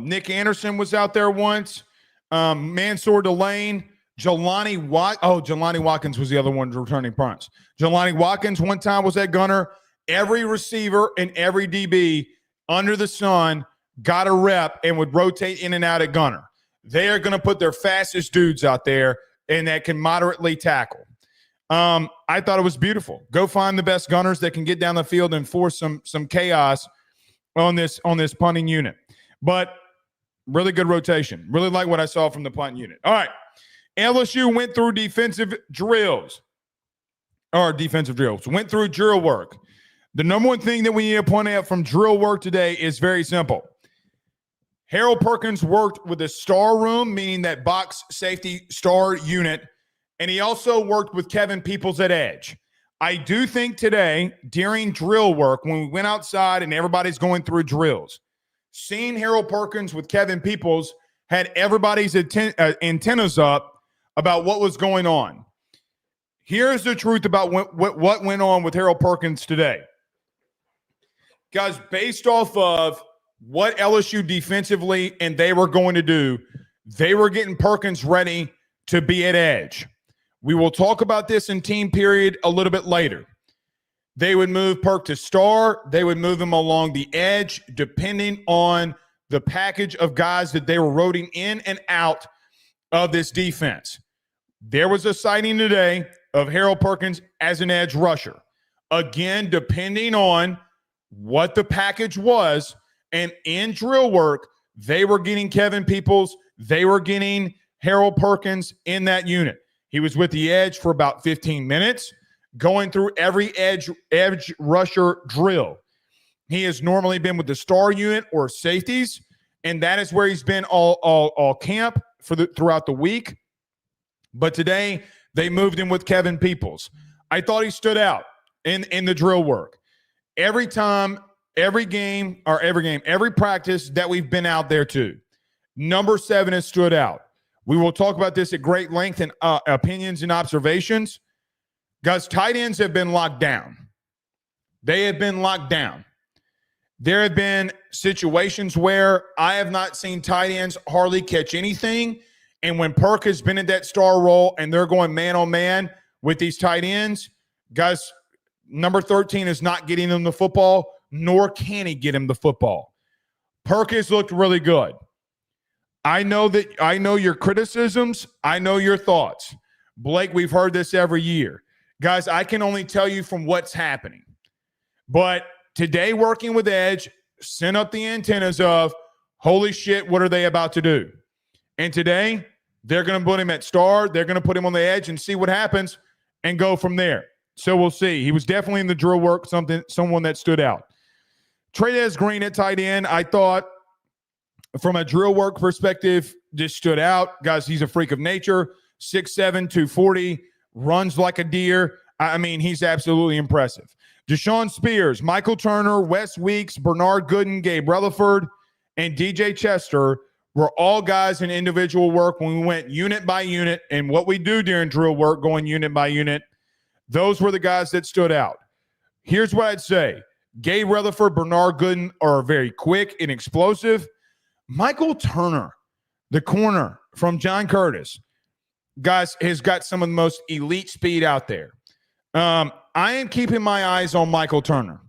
Nick Anderson was out there once, Mansour Delane, Jelani Watkins was the other one returning punts. Jelani Watkins one time was at Gunner. Every receiver and every DB under the sun got a rep and would rotate in and out at Gunner. They are going to put their fastest dudes out there and that can moderately tackle. I thought it was beautiful. Go find the best gunners that can get down the field and force some chaos on this punting unit. But really good rotation. Really like what I saw from the punt unit. All right. LSU went through defensive drills. Went through drill work. The number one thing that we need to point out from drill work today is very simple. Harold Perkins worked with the star room, meaning that box safety star unit, and he also worked with Kevin Peoples at edge. I do think today, during drill work, when we went outside and everybody's going through drills, seeing Harold Perkins with Kevin Peoples had everybody's antennas up about what was going on. Here's the truth about what went on with Harold Perkins today. Guys, based off of what LSU defensively and they were going to do, they were getting Perkins ready to be at edge. We will talk about this in team period a little bit later. They would move Perk to star. They would move him along the edge, depending on the package of guys that they were rotating in and out of this defense. There was a sighting today of Harold Perkins as an edge rusher. Again, depending on what the package was, and in drill work, they were getting Kevin Peoples, they were getting Harold Perkins in that unit. He was with the edge for about 15 minutes, going through every edge rusher drill. He has normally been with the star unit or safeties, and that is where he's been all camp throughout the week. But today, they moved him with Kevin Peoples. I thought he stood out in the drill work. Every time, every practice that we've been out there to, number 7 has stood out. We will talk about this at great length and opinions and observations. Guys, tight ends have been locked down. They have been locked down. There have been situations where I have not seen tight ends hardly catch anything. And when Perk has been in that star role and they're going man-on-man with these tight ends, guys, number 13 is not getting him the football, nor can he get him the football. Perk has looked really good. I know your criticisms. I know your thoughts. Blake, we've heard this every year. Guys, I can only tell you from what's happening. But today, working with Edge, sent up the antennas of, holy shit, what are they about to do? And today, they're going to put him at star. They're going to put him on the edge and see what happens and go from there. So we'll see. He was definitely in the drill work, someone that stood out. Trey'Dez Green at tight end, I thought, from a drill work perspective, just stood out. Guys, he's a freak of nature. 6'7", 240, runs like a deer. I mean, he's absolutely impressive. Deshaun Spears, Michael Turner, Wes Weeks, Bernard Gooden, Gabe Rutherford, and DJ Chester were all guys in individual work when we went unit by unit. And what we do during drill work, going unit by unit, those were the guys that stood out. Here's what I'd say. Gabe Rutherford, Bernard Gooden are very quick and explosive. Michael Turner, the corner from John Curtis, guys, has got some of the most elite speed out there. I am keeping my eyes on Michael Turner.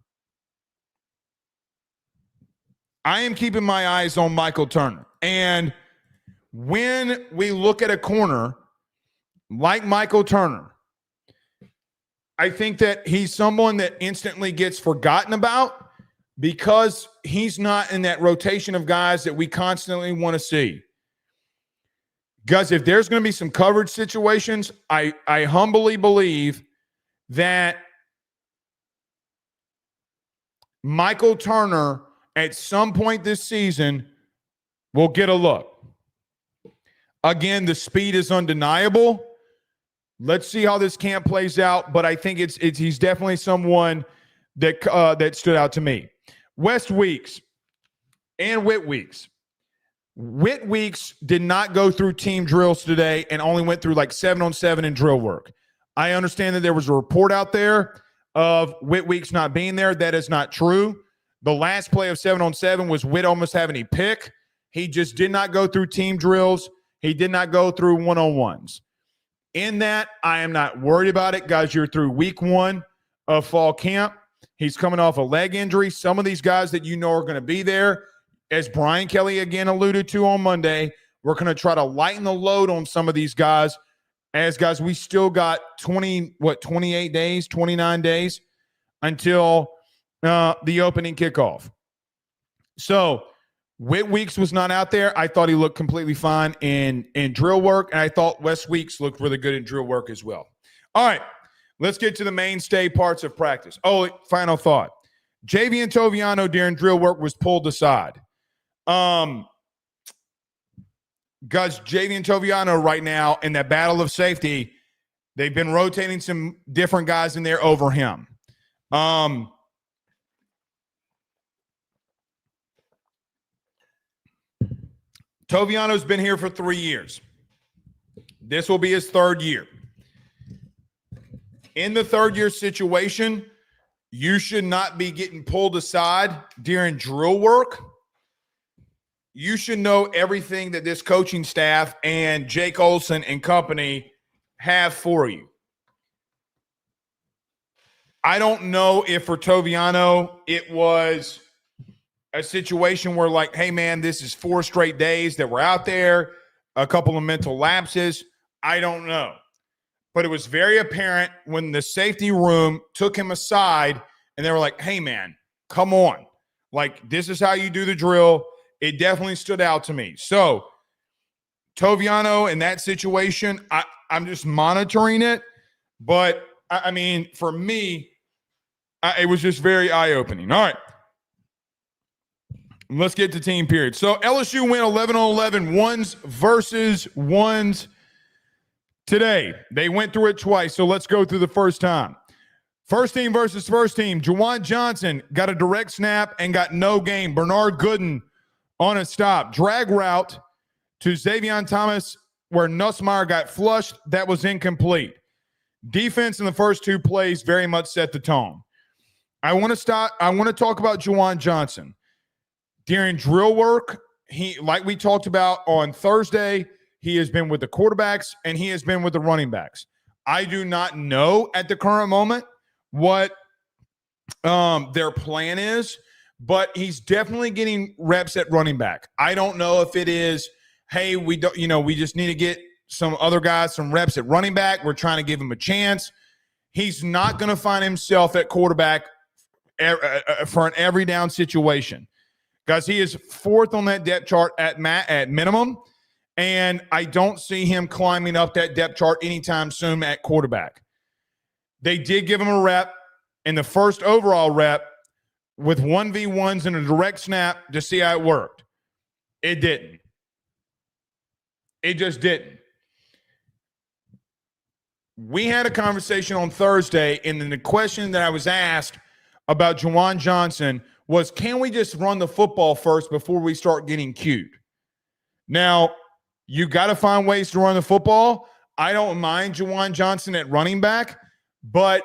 And when we look at a corner like Michael Turner, I think that he's someone that instantly gets forgotten about because he's not in that rotation of guys that we constantly want to see. Guys, if there's going to be some coverage situations, I humbly believe that Michael Turner at some point this season will get a look. Again, the speed is undeniable. Let's see how this camp plays out, but I think he's definitely someone that stood out to me. West Weeks and Whit Weeks. Whit Weeks did not go through team drills today and only went through like 7-on-7 in drill work. I understand that there was a report out there of Whit Weeks not being there. That is not true. The last play of 7-on-7 was Whit almost having a pick. He just did not go through team drills. He did not go through one-on-ones. In that, I am not worried about it. Guys, you're through week 1 of fall camp. He's coming off a leg injury. Some of these guys that you know are going to be there, as Brian Kelly again alluded to on Monday, we're going to try to lighten the load on some of these guys. As guys, we still got 28 days, 29 days until the opening kickoff. So Whit Weeks was not out there. I thought he looked completely fine in drill work, and I thought Wes Weeks looked really good in drill work as well. All right, let's get to the mainstay parts of practice. Oh, final thought. Javian Toviano during drill work was pulled aside. Gus, Javian Toviano right now in that battle of safety, they've been rotating some different guys in there over him. Toviano's been here for 3 years. This will be his third year. In the third-year situation, you should not be getting pulled aside during drill work. You should know everything that this coaching staff and Jake Olson and company have for you. I don't know if for Toviano it was a situation where like, hey, man, this is 4 straight days that we're out there, a couple of mental lapses. I don't know. But it was very apparent when the safety room took him aside and they were like, hey, man, come on. Like, this is how you do the drill. It definitely stood out to me. So, Toviano in that situation, I'm just monitoring it. But, I mean, for me, it was just very eye-opening. All right. Let's get to team period. So, LSU went 11-11, ones versus ones today. They went through it twice, so let's go through the first time. First team versus first team. Juwan Johnson got a direct snap and got no gain. Bernard Gooden on a stop. Drag route to Xavier Thomas where Nussmeier got flushed. That was incomplete. Defense in the first 2 plays very much set the tone. I want to talk about Juwan Johnson. During drill work, he, like we talked about on Thursday, he has been with the quarterbacks and he has been with the running backs. I do not know at the current moment what their plan is, but he's definitely getting reps at running back. I don't know if it is, hey, we just need to get some other guys some reps at running back. We're trying to give him a chance. He's not going to find himself at quarterback for an every down situation. Guys, he is 4th on that depth chart at minimum. And I don't see him climbing up that depth chart anytime soon at quarterback. They did give him a rep in the first overall rep with 1v1s and a direct snap to see how it worked. It didn't. It just didn't. We had a conversation on Thursday, and then the question that I was asked about Juwan Johnson was, can we just run the football first before we start getting cued? Now, you got to find ways to run the football. I don't mind Juwan Johnson at running back, but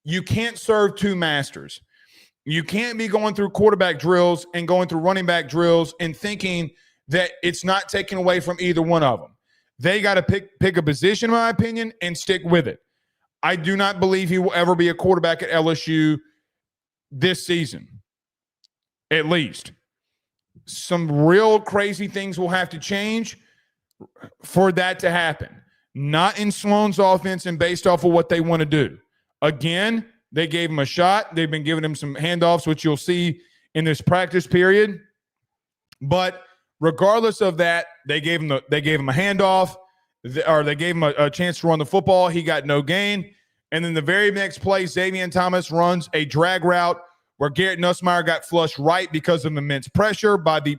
you can't serve 2 masters. You can't be going through quarterback drills and going through running back drills and thinking that it's not taken away from either one of them. They got to pick a position, in my opinion, and stick with it. I do not believe he will ever be a quarterback at LSU this season, at least. Some real crazy things will have to change for that to happen. Not in Sloan's offense and based off of what they want to do. Again, they gave him a shot. They've been giving him some handoffs, which you'll see in this practice period. But regardless of that, they gave him a handoff, or they gave him a chance to run the football. He got no gain. And then the very next play, Xavier Thomas runs a drag route where Garrett Nussmeier got flushed right because of immense pressure by the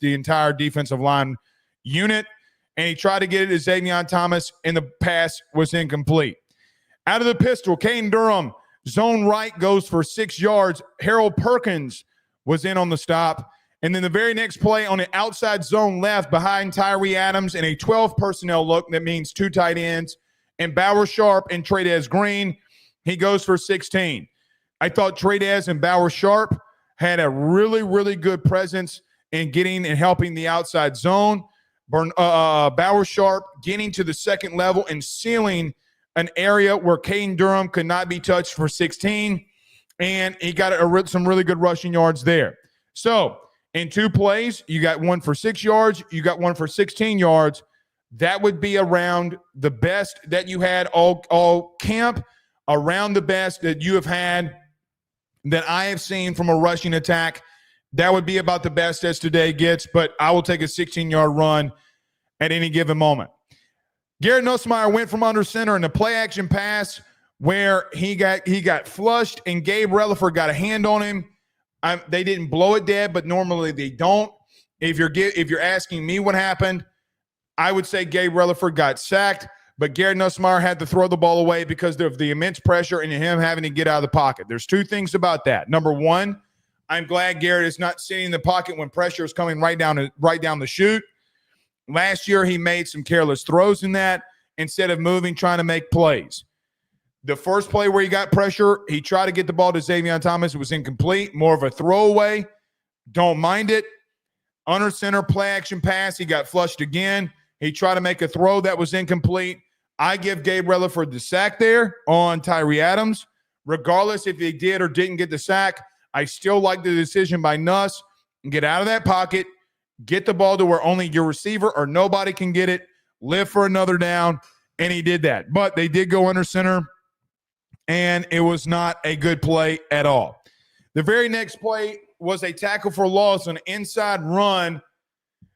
entire defensive line unit. And he tried to get it to Xavier Thomas, and the pass was incomplete. Out of the pistol, Caden Durham, zone right, goes for 6 yards. Harold Perkins was in on the stop. And then the very next play on the outside zone left behind Tyree Adams in a 12 personnel look. That means 2 tight ends. And Bauer Sharp and Tradez Green, he goes for 16. I thought Tradez and Bauer Sharp had a really, really good presence in getting and helping the outside zone. Bauer Sharp getting to the second level and sealing an area where Caden Durham could not be touched for 16. And he got some really good rushing yards there. So in 2 plays, you got 1 for 6 yards. You got 1 for 16 yards. That would be around the best that you had all camp, around the best that you have had that I have seen from a rushing attack. That would be about the best as today gets, but I will take a 16-yard run at any given moment. Garrett Nussmeier went from under center in a play-action pass where he got flushed, and Gabe Relaford got a hand on him. They didn't blow it dead, but normally they don't. If you're asking me what happened, I would say Gabe Rutherford got sacked, but Garrett Nussmeier had to throw the ball away because of the immense pressure and him having to get out of the pocket. There's two things about that. Number one, I'm glad Garrett is not sitting in the pocket when pressure is coming right down the chute. Last year, he made some careless throws in that instead of moving, trying to make plays. The first play where he got pressure, he tried to get the ball to Xavier Thomas. It was incomplete, more of a throwaway. Don't mind it. Under center play action pass, he got flushed again. He tried to make a throw that was incomplete. I give Gabe Rutherford the sack there on Tyree Adams. Regardless if he did or didn't get the sack, I still like the decision by Nuss. Get out of that pocket. Get the ball to where only your receiver or nobody can get it. Live for another down, and he did that. But they did go under center, and it was not a good play at all. The very next play was a tackle for loss on an inside run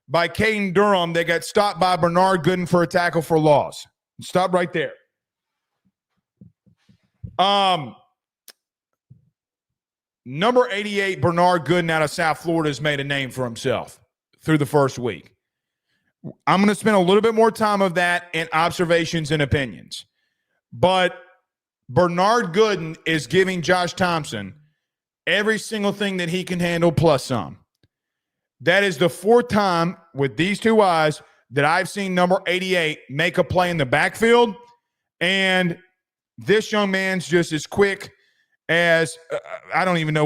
by Caden Durham. They got stopped by Bernard Gooden for a tackle for loss. Stop right there. Number 88, Bernard Gooden out of South Florida, has made a name for himself through the first week. I'm going to spend a little bit more time of that in observations and opinions. But Bernard Gooden is giving Josh Thompson every single thing that he can handle plus some. That is the fourth time with these two eyes that I've seen number 88 make a play in the backfield. And this young man's just as quick as I don't even know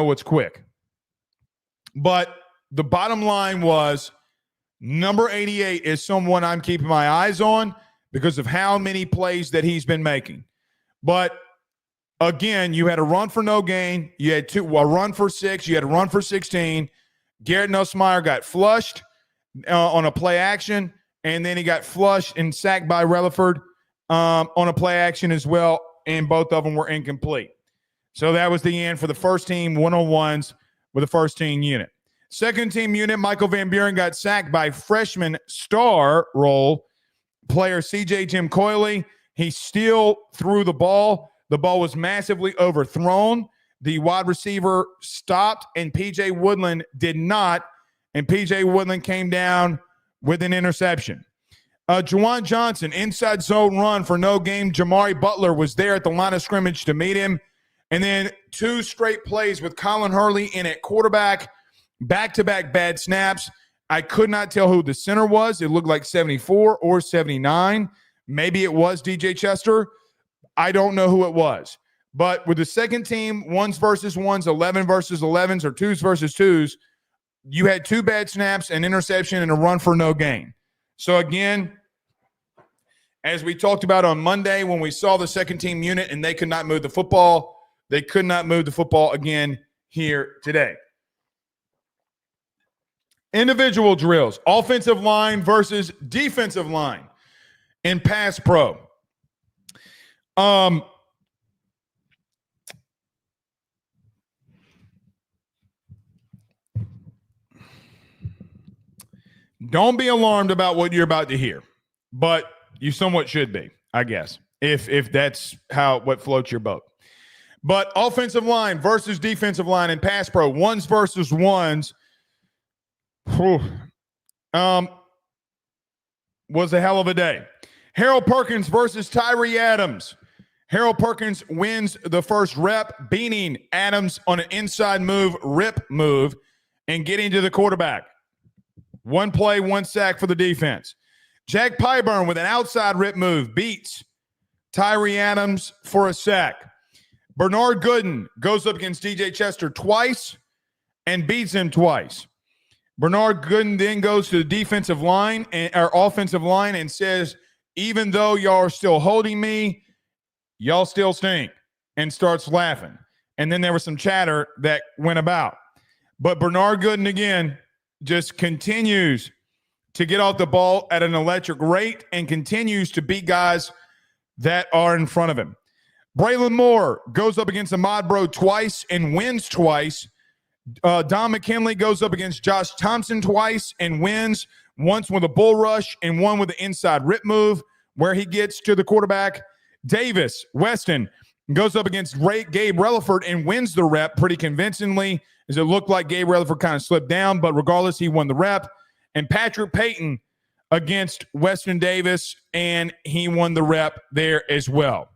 what's quick. But the bottom line was number 88 is someone I'm keeping my eyes on because of how many plays that he's been making. But again, you had a run for no gain. You had a run for 6. You had a run for 16. Garrett Nussmeier got flushed on a play action, and then he got flushed and sacked by Rutherford on a play action as well, and both of them were incomplete. So that was the end for the first team one-on-ones with the first team unit. Second team unit, Michael Van Buren got sacked by freshman star role player C.J. Jim Coyley. He still threw the ball. The ball was massively overthrown. The wide receiver stopped, and P.J. Woodland did not, and P.J. Woodland came down with an interception. Juwan Johnson, inside zone run for no game. Jamari Butler was there at the line of scrimmage to meet him. And then 2 straight plays with Colin Hurley in at quarterback, back-to-back bad snaps. I could not tell who the center was. It looked like 74 or 79. Maybe it was DJ Chester. I don't know who it was. But with the second team, 1s versus 1s, 11 versus 11s, or 2s versus 2s, you had 2 bad snaps, an interception, and a run for no gain. So again, as we talked about on Monday when we saw the second team unit and they could not move the football, they could not move the football again here today. Individual drills, offensive line versus defensive line in pass pro. Don't be alarmed about what you're about to hear, but you somewhat should be, I guess, if that's what floats your boat. But offensive line versus defensive line in pass pro, 1s versus 1s, was a hell of a day. Harold Perkins versus Tyree Adams. Harold Perkins wins the first rep, beating Adams on an inside move, rip move, and getting to the quarterback. 1 play, 1 sack for the defense. Jack Pyburn with an outside rip move beats Tyree Adams for a sack. Bernard Gooden goes up against DJ Chester twice and beats him twice. Bernard Gooden then goes to the defensive line or offensive line and says, even though y'all are still holding me, y'all still stink, and starts laughing. And then there was some chatter that went about. But Bernard Gooden again just continues to get off the ball at an electric rate and continues to beat guys that are in front of him. Braylon Moore goes up against Ahmad Bro twice and wins twice. Don McKinley goes up against Josh Thompson twice and wins, once with a bull rush and one with an inside rip move where he gets to the quarterback. Davis Weston goes up against Gabe Rutherford and wins the rep pretty convincingly, as it looked like Gabe Rutherford kind of slipped down, but regardless, he won the rep. And Patrick Payton against Weston Davis, and he won the rep there as well.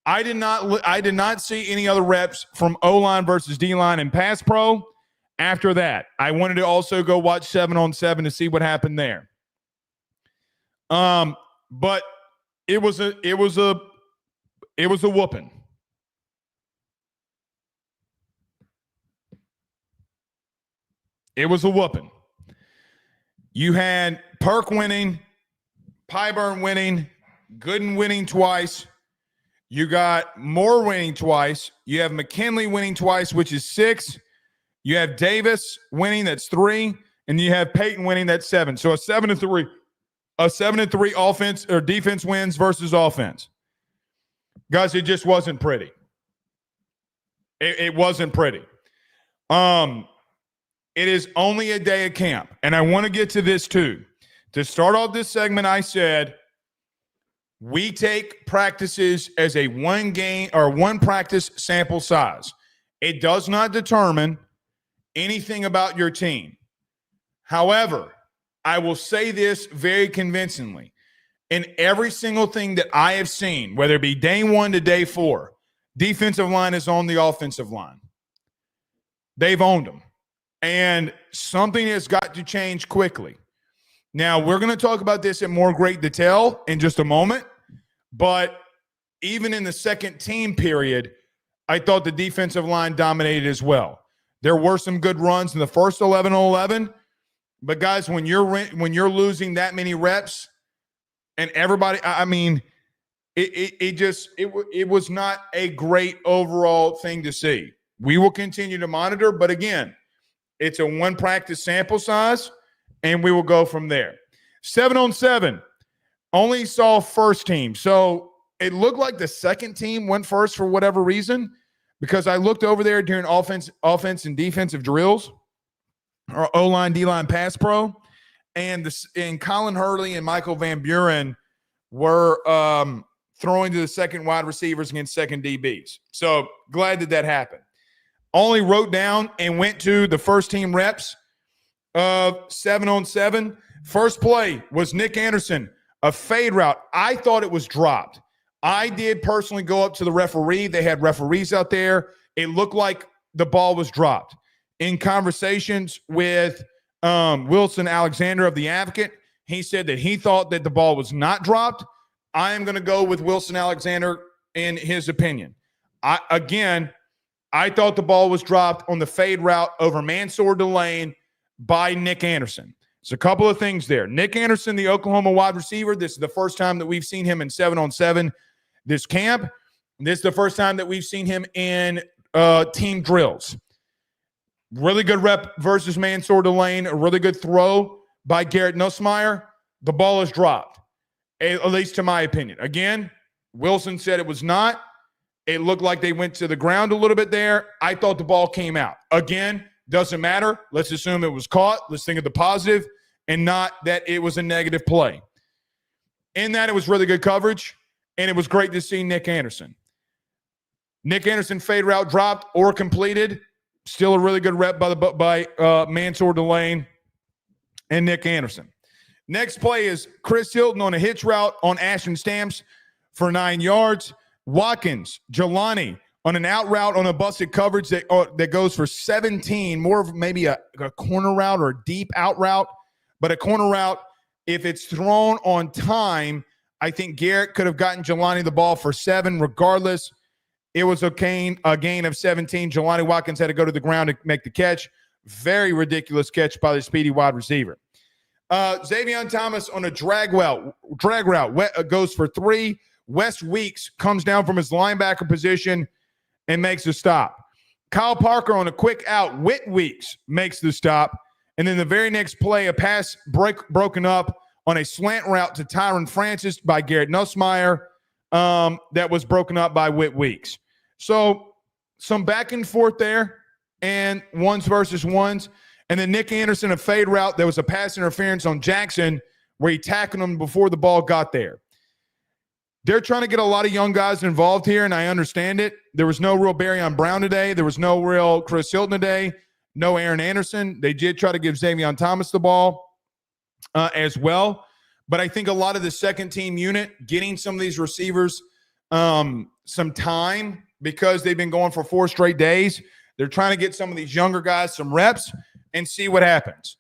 I did not see any other reps from O-line versus D-line and pass pro. After that, I wanted to also go watch 7-on-7 to see what happened there. But it was a whooping. It was a whooping. You had Perk winning, Pyburn winning, Gooden winning twice. You got Moore winning twice. You have McKinley winning twice, which is 6. You have Davis winning, that's 3. And you have Peyton winning, that's 7. So a 7-3 offense or defense wins versus offense. Guys, it just wasn't pretty. It wasn't pretty. It is only a day of camp. And I want to get to this too. To start off this segment, I said we take practices as a one game or one practice sample size. It does not determine anything about your team. However, I will say this very convincingly. In every single thing that I have seen, whether it be day 1 to day 4, defensive line is on the offensive line. They've owned them. And something has got to change quickly. Now, we're going to talk about this in more great detail in just a moment. But even in the second team period, I thought the defensive line dominated as well. There were some good runs in the first 11-on-11. But, guys, when you're losing that many reps and everybody – I mean, it was not a great overall thing to see. We will continue to monitor. But, again, it's a one practice sample size, and we will go from there. 7-on-7, only saw first team. So it looked like the second team went first for whatever reason, because I looked over there during offense and defensive drills, or O-line, D-line, pass pro, and Colin Hurley and Michael Van Buren were throwing to the second wide receivers against second DBs. So glad that happened. Only wrote down and went to the first team reps of 7-on-7. First play was Nick Anderson, a fade route. I thought it was dropped. I did personally go up to the referee. They had referees out there. It looked like the ball was dropped. In conversations with Wilson Alexander of The Advocate, he said that he thought that the ball was not dropped. I am going to go with Wilson Alexander in his opinion. I thought the ball was dropped on the fade route over Mansour Delane by Nick Anderson. There's a couple of things there. Nick Anderson, the Oklahoma wide receiver, this is the first time that we've seen him in 7-on-7 this camp. This is the first time that we've seen him in team drills. Really good rep versus Mansour Delane. A really good throw by Garrett Nussmeier. The ball is dropped, at least to my opinion. Again, Wilson said it was not. It looked like they went to the ground a little bit there. I thought the ball came out. Again, doesn't matter. Let's assume it was caught. Let's think of the positive and not that it was a negative play. In that, it was really good coverage, and it was great to see Nick Anderson. Nick Anderson fade route dropped or completed. Still a really good rep by Mansour Delane and Nick Anderson. Next play is Chris Hilton on a hitch route on Ashton Stamps for 9 yards. Watkins, Jelani on an out route on a busted coverage that goes for 17, more of maybe a corner route or a deep out route. But a corner route, if it's thrown on time, I think Garrett could have gotten Jelani the ball for 7. Regardless, it was a gain of 17. Jelani Watkins had to go to the ground to make the catch. Very ridiculous catch by the speedy wide receiver. Xavier Thomas on a drag route goes for 3. Wes Weeks comes down from his linebacker position and makes the stop. Kyle Parker on a quick out. Whit Weeks makes the stop. And then the very next play, a pass broken up on a slant route to Tyron Francis by Garrett Nussmeier that was broken up by Whit Weeks. So some back and forth there and ones versus ones. And then Nick Anderson, a fade route. There was a pass interference on Jackson where he tackled him before the ball got there. They're trying to get a lot of young guys involved here, and I understand it. There was no real Barryon Brown today. There was no real Chris Hilton today. No Aaron Anderson. They did try to give Xavier Thomas the ball as well. But I think a lot of the second team unit getting some of these receivers some time because they've been going for 4 straight days. They're trying to get some of these younger guys some reps and see what happens.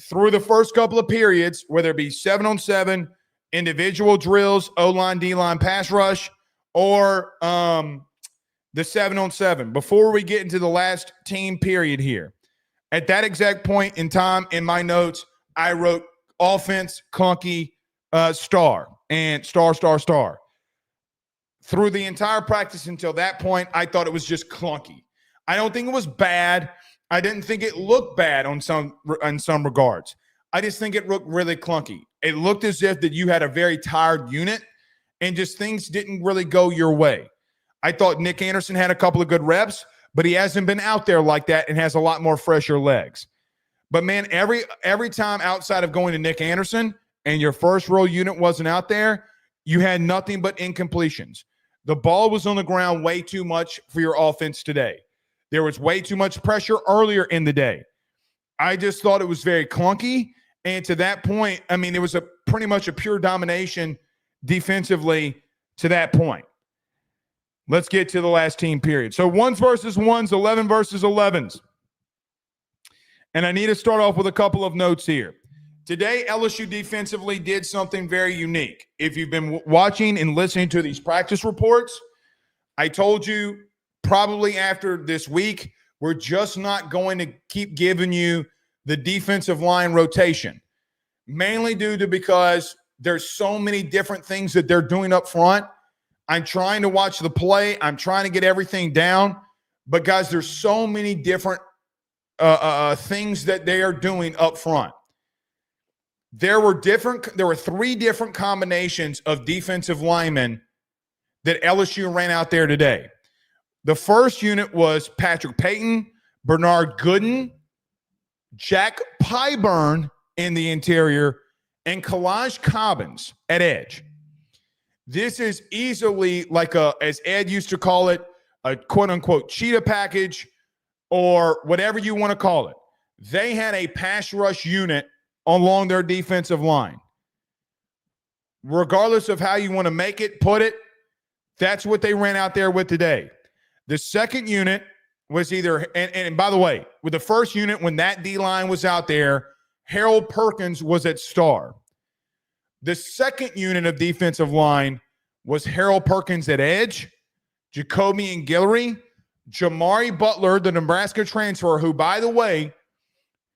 Through the first couple of periods, whether it be 7-on-7, individual drills, O-line, D-line, pass rush, or the 7-on-7. Before we get into the last team period here, at that exact point in time in my notes, I wrote offense, clunky, star, and star. Through the entire practice until that point, I thought it was just clunky. I don't think it was bad. I didn't think it looked bad in some regards. I just think it looked really clunky. It looked as if that you had a very tired unit and just things didn't really go your way. I thought Nick Anderson had a couple of good reps, but he hasn't been out there like that and has a lot more fresher legs. But, man, every time outside of going to Nick Anderson and your first row unit wasn't out there, you had nothing but incompletions. The ball was on the ground way too much for your offense today. There was way too much pressure earlier in the day. I just thought it was very clunky. And to that point, I mean, it was pretty much a pure domination defensively to that point. Let's get to the last team period. So 1s versus 1s, 11 versus 11s. And I need to start off with a couple of notes here. Today, LSU defensively did something very unique. If you've been watching and listening to these practice reports, I told you probably after this week, we're just not going to keep giving you the defensive line rotation, mainly due to because there's so many different things that they're doing up front. I'm trying to watch the play. I'm trying to get everything down. But, guys, there's so many different things that they are doing up front. There were 3 different combinations of defensive linemen that LSU ran out there today. The first unit was Patrick Payton, Bernard Gooden, Jack Pyburn in the interior, and Kalaj Cobbins at edge. This is easily like as Ed used to call it, a quote-unquote cheetah package or whatever you want to call it. They had a pass rush unit along their defensive line. Regardless of how you want to make it, put it, that's what they ran out there with today. The second unit was either, and by the way, with the first unit, when that D-line was out there, Harold Perkins was at star. The second unit of defensive line was Harold Perkins at edge, Jacoby and Guillory, Jamari Butler, the Nebraska transfer, who, by the way,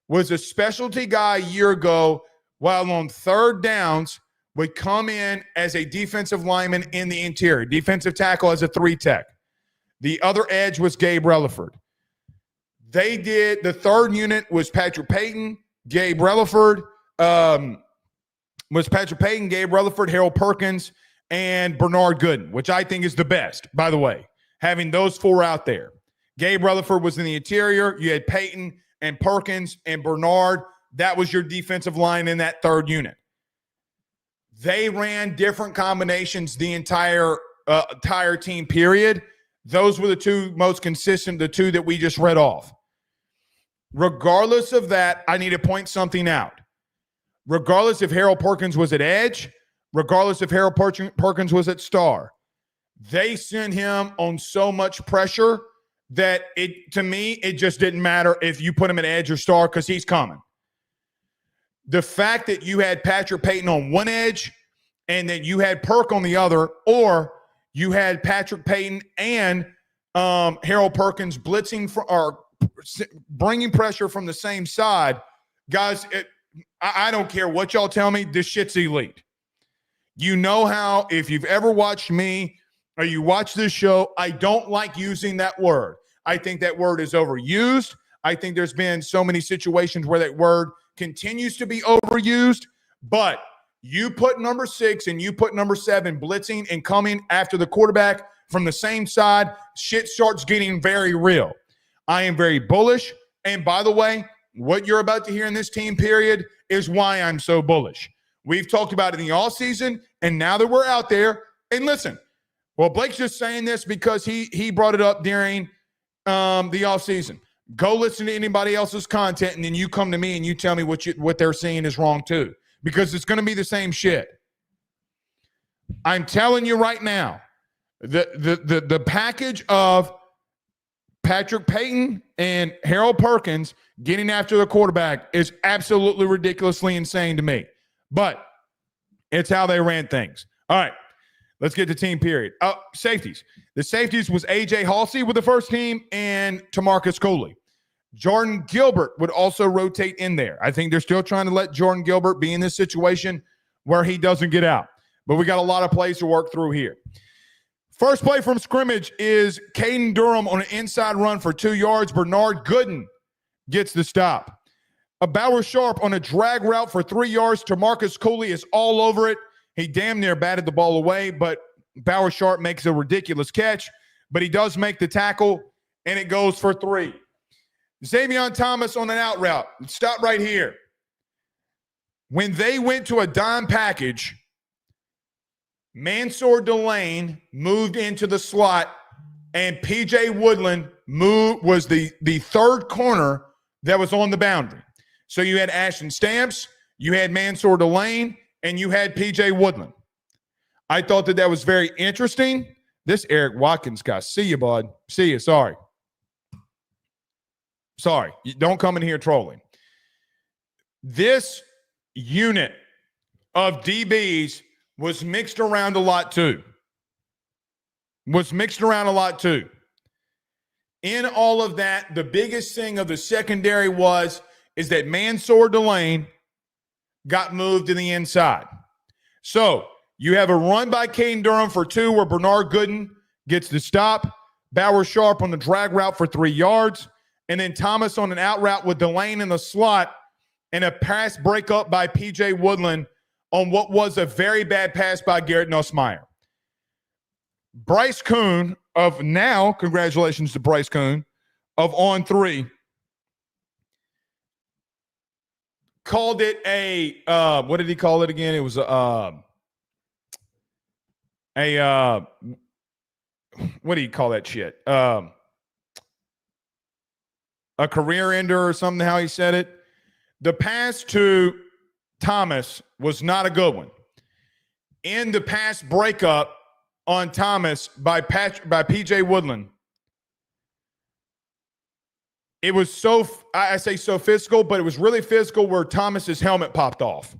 was a specialty guy a year ago while on third downs would come in as a defensive lineman in the interior, defensive tackle as a 3-tech. The other edge was Gabe Relaford. The third unit was Patrick Payton, Gabe Relaford, Harold Perkins, and Bernard Gooden, which I think is the best, by the way, having those 4 out there. Gabe Relaford was in the interior. You had Payton and Perkins and Bernard. That was your defensive line in that third unit. They ran different combinations the entire team period. Those were the 2 most consistent, the 2 that we just read off. Regardless of that, I need to point something out. Regardless if Harold Perkins was at edge, regardless if Harold Perkins was at star, they sent him on so much pressure that to me, it just didn't matter if you put him at edge or star because he's coming. The fact that you had Patrick Payton on one edge and that you had Perk on the other, or you had Patrick Payton and Harold Perkins blitzing or bringing pressure from the same side, guys, I don't care what y'all tell me, this shit's elite. You know how, if you've ever watched me or you watch this show, I don't like using that word. I think that word is overused. I think there's been so many situations where that word continues to be overused, but you put number 6 and you put number 7 blitzing and coming after the quarterback from the same side, shit starts getting very real. I am very bullish. And by the way, what you're about to hear in this team period is why I'm so bullish. We've talked about it in the offseason, and now that we're out there, and listen, well, Blake's just saying this because he brought it up during the offseason. Go listen to anybody else's content, and then you come to me and you tell me what they're saying is wrong too. because it's going to be the same shit. I'm telling you right now, the package of Patrick Payton and Harold Perkins getting after the quarterback is absolutely ridiculously insane to me. But it's how they ran things. All right, let's get to team period. Safeties. The safeties was A.J. Halsey with the first team and Tamarcus Cooley. Jordan Gilbert would also rotate in there. I think they're still trying to let Jordan Gilbert be in this situation where he doesn't get out. But we got a lot of plays to work through here. First play from scrimmage is Caden Durham on an inside run for 2 yards. Bernard Gooden gets the stop. A Bauer Sharp on a drag route for 3 yards. Tamarcus Cooley is all over it. He damn near batted the ball away, but Bauer Sharp makes a ridiculous catch. But he does make the tackle, and it goes for 3. Xavier Thomas on an out route. Stop right here. When they went to a dime package, Mansour Delane moved into the slot, and P.J. Woodland was the third corner that was on the boundary. So you had Ashton Stamps, you had Mansour Delane, and you had P.J. Woodland. I thought that was very interesting. This Eric Watkins guy. See you, bud. See you. Sorry. You don't come in here trolling. This unit of DBs was mixed around a lot too. In all of that, the biggest thing of the secondary is that Mansour Delane got moved to the inside. So you have a run by Caden Durham for 2 where Bernard Gooden gets the stop. Bauer Sharp on the drag route for 3 yards. And then Thomas on an out route with Delane in the slot and a pass breakup by P.J. Woodland on what was a very bad pass by Garrett Nussmeier. Bryce Kuhn of now, congratulations to Bryce Kuhn, of On 3, called it a, what did he call it again? It was what do you call that shit? A career ender or something, how he said it. The pass to Thomas was not a good one. In the pass breakup on Thomas by P.J. Woodland, it was I say so physical, but it was really physical where Thomas's helmet popped off.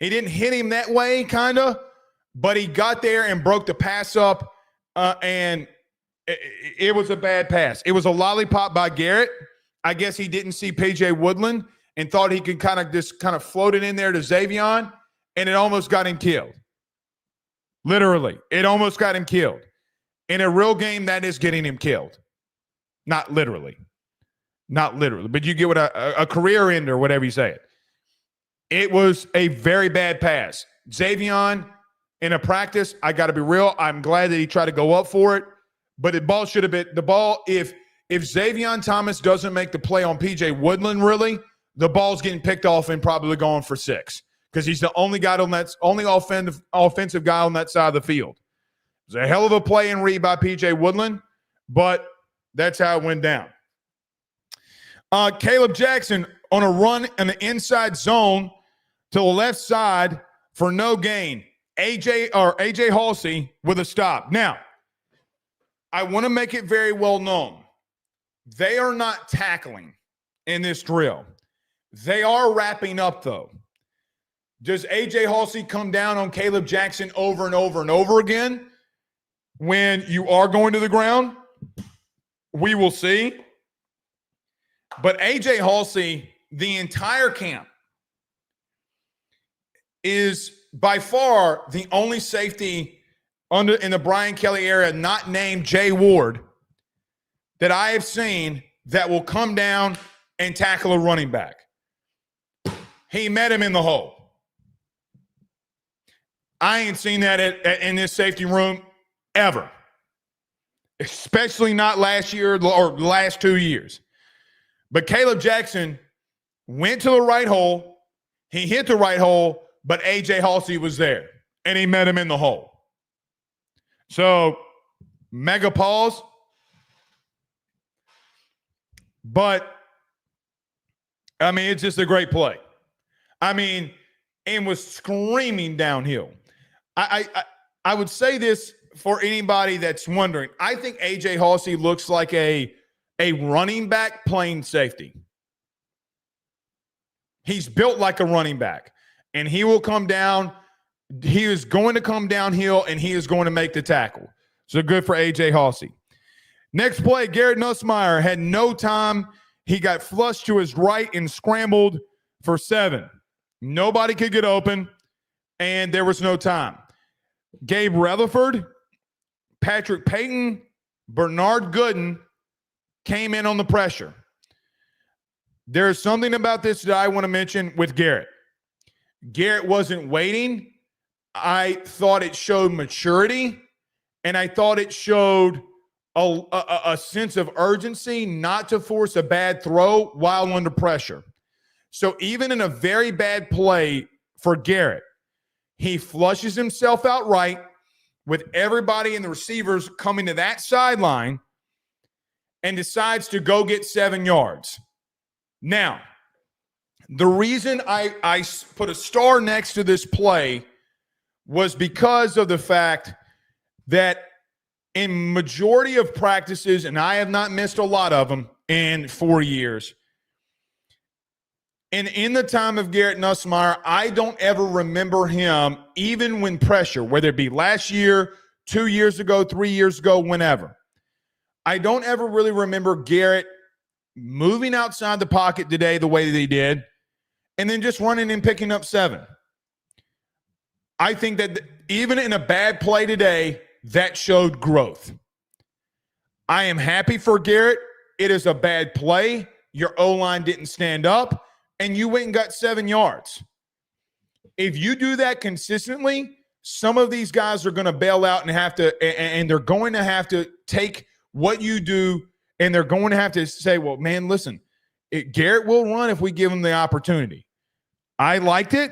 He didn't hit him that way, kind of, but he got there and broke the pass up, and it was a bad pass. It was a lollipop by Garrett. I guess he didn't see P.J. Woodland and thought he could kind of float it in there to Xavier, and it almost got him killed. Literally, it almost got him killed. In a real game, that is getting him killed. Not literally, but you get what a career ender, or whatever you say it. It was a very bad pass. Xavier, in a practice, I got to be real, I'm glad that he tried to go up for it. But the ball should have been the ball. If Xavier Thomas doesn't make the play on P.J. Woodland, really, the ball's getting picked off and probably going for 6 because he's the only guy on that offensive guy on that side of the field. It was a hell of a play and read by P.J. Woodland, but that's how it went down. Caleb Jackson on a run in the inside zone to the left side for no gain. A.J. Halsey with a stop. Now, I want to make it very well known. They are not tackling in this drill. They are wrapping up, though. Does A.J. Halsey come down on Caleb Jackson over and over and over again when you are going to the ground? We will see. But A.J. Halsey, the entire camp, is by far the only safety in the Brian Kelly area not named Jay Ward that I have seen that will come down and tackle a running back. He met him in the hole. I ain't seen that in this safety room ever, especially not last year or the last 2 years. But Caleb Jackson went to the right hole. He hit the right hole, but A.J. Halsey was there, and he met him in the hole. So, mega pause. But, I mean, it's just a great play. I mean, and was screaming downhill. I would say this for anybody that's wondering. I think A.J. Halsey looks like a running back playing safety. He's built like a running back, and he will come down. He is going to come downhill, and he is going to make the tackle. So good for A.J. Halsey. Next play, Garrett Nussmeier had no time. He got flushed to his right and scrambled for 7. Nobody could get open, and there was no time. Gabe Rutherford, Patrick Payton, Bernard Gooden came in on the pressure. There's something about this that I want to mention with Garrett. Garrett wasn't waiting. I thought it showed maturity, and I thought it showed a sense of urgency not to force a bad throw while under pressure. So even in a very bad play for Garrett, he flushes himself out right with everybody and the receivers coming to that sideline and decides to go get 7 yards. Now, the reason I put a star next to this play was because of the fact that in majority of practices, and I have not missed a lot of them in 4 years, and in the time of Garrett Nussmeier, I don't ever remember him, even when pressure, whether it be last year, 2 years ago, 3 years ago, whenever. I don't ever really remember Garrett moving outside the pocket today the way that he did, and then just running and picking up 7. I think that even in a bad play today, that showed growth. I am happy for Garrett. It is a bad play. Your O-line didn't stand up, and you went and got 7 yards. If you do that consistently, some of these guys are going to bail out and have to, and they're going to have to take what you do, and they're going to have to say, well, man, listen, Garrett will run if we give him the opportunity. I liked it.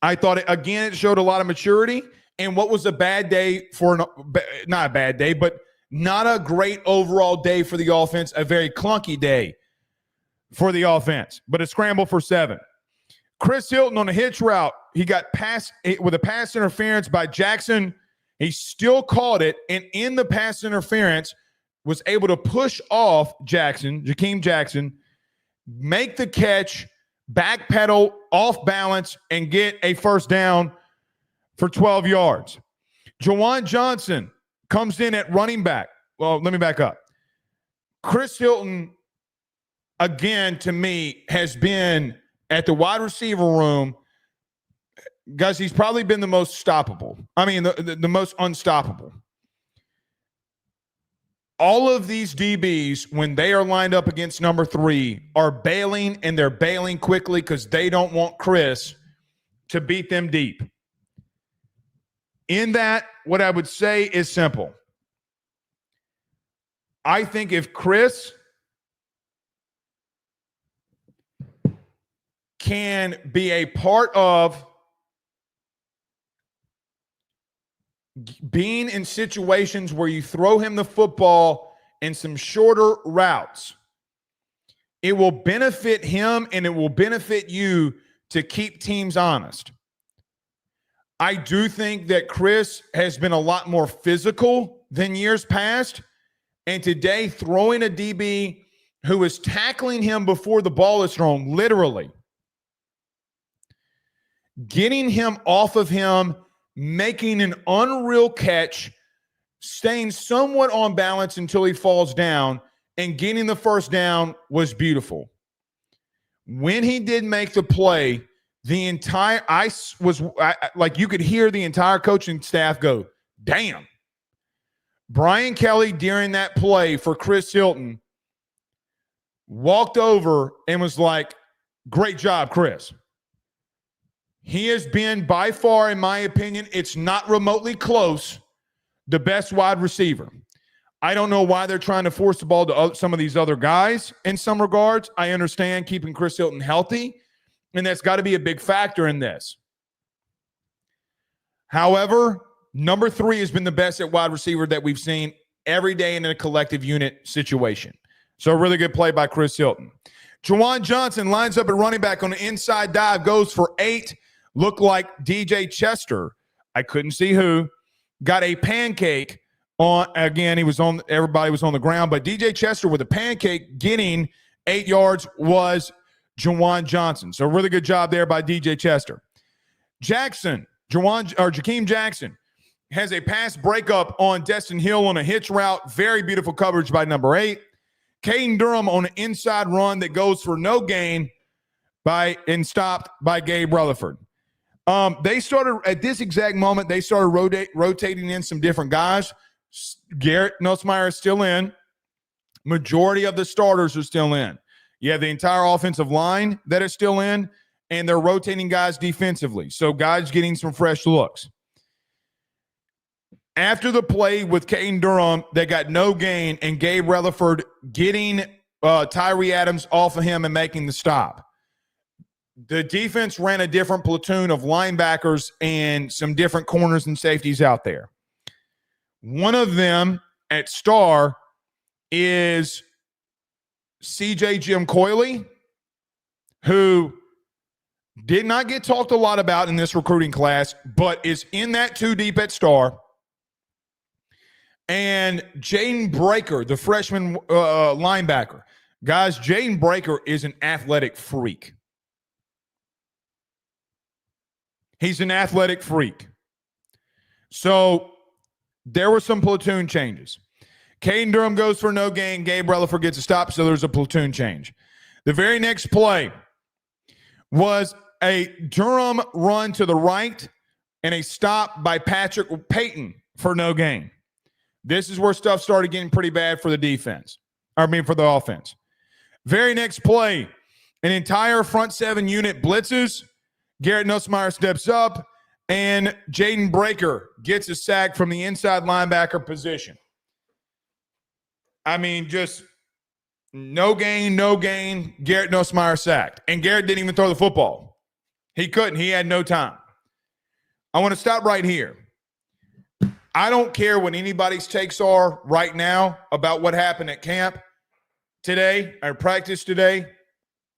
I thought, it showed a lot of maturity. And what was a bad day for not a bad day, but not a great overall day for the offense, a very clunky day for the offense, but a scramble for 7. Chris Hilton on a hitch route, he got passed with a pass interference by Jackson. He still caught it, and in the pass interference was able to push off Jakeem Jackson, make the catch, backpedal, off balance, and get a first down for 12 yards. Jawan Johnson comes in at running back. Well, let me back up. Chris Hilton, again, to me, has been at the wide receiver room. Guys, he's probably been the most stoppable. I mean, the most unstoppable. All of these DBs, when they are lined up against number 3, are bailing, and they're bailing quickly because they don't want Chris to beat them deep. In that, what I would say is simple. I think if Chris can be a part of being in situations where you throw him the football in some shorter routes, it will benefit him and it will benefit you to keep teams honest. I do think that Chris has been a lot more physical than years past. And today, throwing a DB who is tackling him before the ball is thrown, literally, getting him off of him, making an unreal catch, staying somewhat on balance until he falls down, and getting the first down was beautiful. When he did make the play, you could hear the entire coaching staff go, damn. Brian Kelly, during that play for Chris Hilton, walked over and was like, great job, Chris. He has been, by far, in my opinion, it's not remotely close, the best wide receiver. I don't know why they're trying to force the ball to some of these other guys in some regards. I understand keeping Chris Hilton healthy, and that's got to be a big factor in this. However, number 3 has been the best at wide receiver that we've seen every day in a collective unit situation. So a really good play by Chris Hilton. Jawan Johnson lines up at running back on the inside dive, goes for 8. looked like DJ Chester, I couldn't see who, got a pancake on. Again, everybody was on the ground, but DJ Chester with a pancake getting 8 yards was Jawan Johnson. So really good job there by DJ Chester. Jakeem Jackson has a pass breakup on Destin Hill on a hitch route. Very beautiful coverage by number 8. Caden Durham on an inside run that goes for no gain and stopped by Gabe Rutherford. They started at this exact moment. They started rotating in some different guys. Garrett Nussmeier is still in. Majority of the starters are still in. You have the entire offensive line that is still in, and they're rotating guys defensively. So guys getting some fresh looks. After the play with Caden Durham, they got no gain, and Gabe Rutherford getting Tyree Adams off of him and making the stop. The defense ran a different platoon of linebackers and some different corners and safeties out there. One of them at star is CJ Jim Coyley, who did not get talked a lot about in this recruiting class, but is in that 2 deep at star. And Jaden Breaker, the freshman linebacker. Guys, Jaden Breaker is an athletic freak. He's an athletic freak. So there were some platoon changes. Caden Durham goes for no gain. Gabe Rutherford gets a stop, so there's a platoon change. The very next play was a Durham run to the right and a stop by Patrick Payton for no gain. This is where stuff started getting pretty bad for the defense. For the offense. Very next play, an entire front 7 unit blitzes. Garrett Nussmeier steps up, and Jaden Breaker gets a sack from the inside linebacker position. Just no gain. Garrett Nussmeier sacked. And Garrett didn't even throw the football. He couldn't. He had no time. I want to stop right here. I don't care what anybody's takes are right now about what happened at camp today or practice today.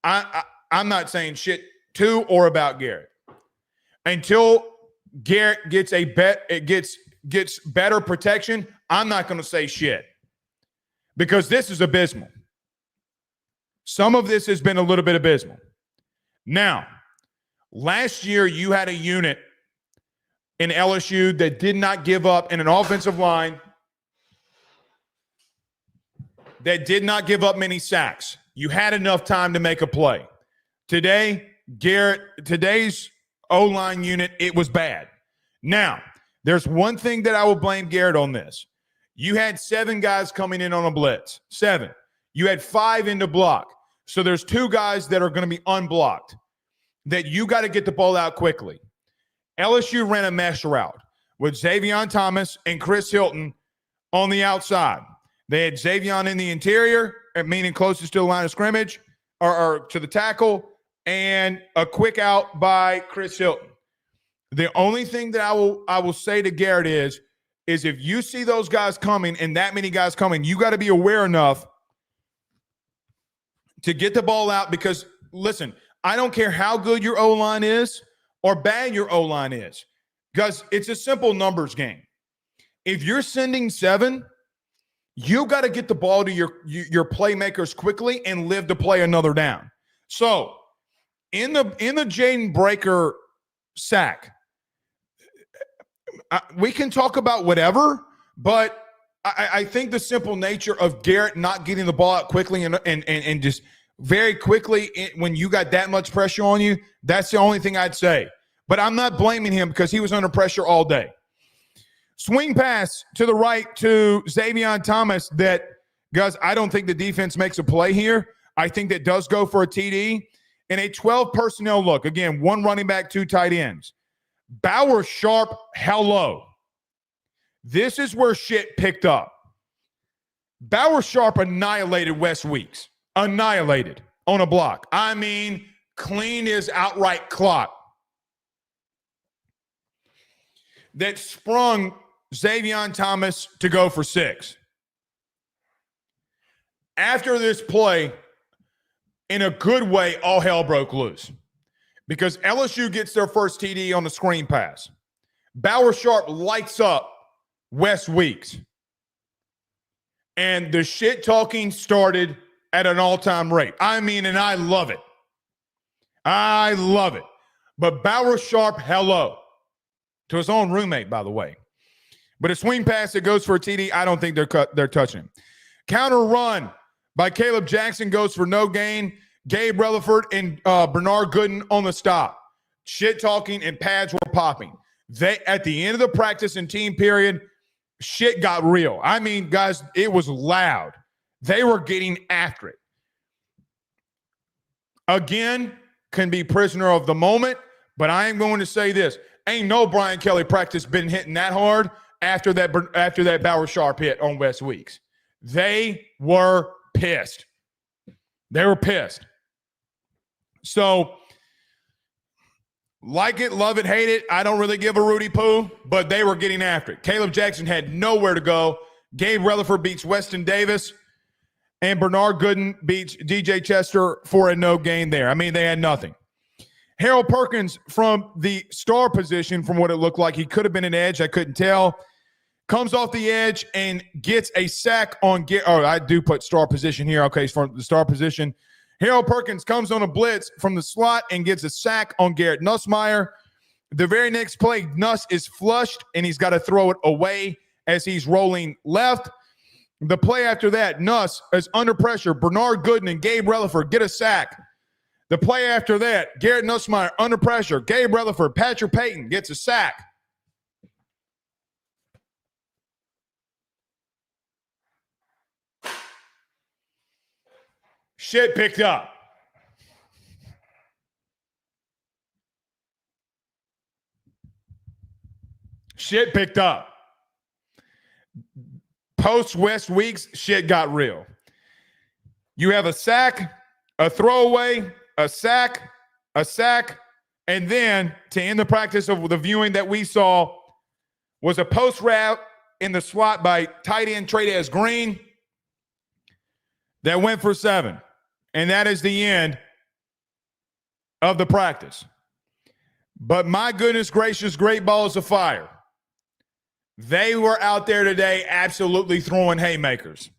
I'm not saying shit to or about Garrett. Until Garrett gets gets better protection, I'm not going to say shit. Because this is abysmal. Some of this has been a little bit abysmal. Now, last year you had a unit in LSU that did not give up, in an offensive line that did not give up many sacks. You had enough time to make a play. Today's O-line unit, it was bad. Now, there's one thing that I will blame Garrett on this. You had 7 guys coming in on a blitz. 7. You had 5 in the block. So there's 2 guys that are going to be unblocked that you got to get the ball out quickly. LSU ran a mesh route with Xavion Thomas and Chris Hilton on the outside. They had Xavion in the interior, meaning closest to the line of scrimmage or to the tackle, and a quick out by Chris Hilton. The only thing that I will say to Garrett is if you see those guys coming and that many guys coming, you got to be aware enough to get the ball out because, listen, I don't care how good your O-line is or bad your O-line is because it's a simple numbers game. If you're sending 7, you got to get the ball to your playmakers quickly and live to play another down. So in the Jaden Breaker sack, we can talk about whatever, but I think the simple nature of Garrett not getting the ball out quickly and just very quickly when you got that much pressure on you, that's the only thing I'd say. But I'm not blaming him because he was under pressure all day. Swing pass to the right to Xavion Thomas that, guys, I don't think the defense makes a play here. I think that does go for a TD. And a 12 personnel look. Again, 1 running back, 2 tight ends. Bauer Sharp, hello. This is where shit picked up. Bauer Sharp annihilated Wes Weeks. Annihilated on a block. I mean, clean as outright clock. That sprung Xavion Thomas to go for 6. After this play, in a good way, all hell broke loose. because LSU gets their first TD on the screen pass. Bauer Sharp lights up Wes Weeks. And the shit talking started at an all-time rate. I mean, and I love it. I love it. But Bauer Sharp, hello. To his own roommate, by the way. But a swing pass that goes for a TD, I don't think they're touching him. Counter run by Caleb Jackson goes for no gain. Gabe Relaford and Bernard Gooden on the stop. Shit talking and pads were popping. They at the end of the practice and team period, shit got real. I mean, guys, it was loud. They were getting after it. Again, can be prisoner of the moment, but I am going to say this. Ain't no Brian Kelly practice been hitting that hard after that Bauer Sharp hit on Wes Weeks. They were pissed. They were pissed. So, like it, love it, hate it, I don't really give a Rudy Poo, but they were getting after it. Caleb Jackson had nowhere to go. Gabe Relaford beats Weston Davis, and Bernard Gooden beats DJ Chester for a no gain there. I mean, they had nothing. Harold Perkins from the star position, from what it looked like, he could have been an edge. I couldn't tell. Comes off the edge and gets a sack on – oh, I do put star position here. Okay, from the star position. Harold Perkins comes on a blitz from the slot and gets a sack on Garrett Nussmeier. The very next play, Nuss is flushed, and he's got to throw it away as he's rolling left. The play after that, Nuss is under pressure. Bernard Gooden and Gabe Relaford get a sack. The play after that, Garrett Nussmeier under pressure. Gabe Relaford, Patrick Payton gets a sack. Shit picked up. Shit picked up. Post West Weeks, shit got real. You have a sack, a throwaway, a sack, and then to end the practice of the viewing that we saw was a post route in the slot by tight end Trey'Dez Green that went for 7. And that is the end of the practice. But my goodness gracious, great balls of fire. They were out there today absolutely throwing haymakers.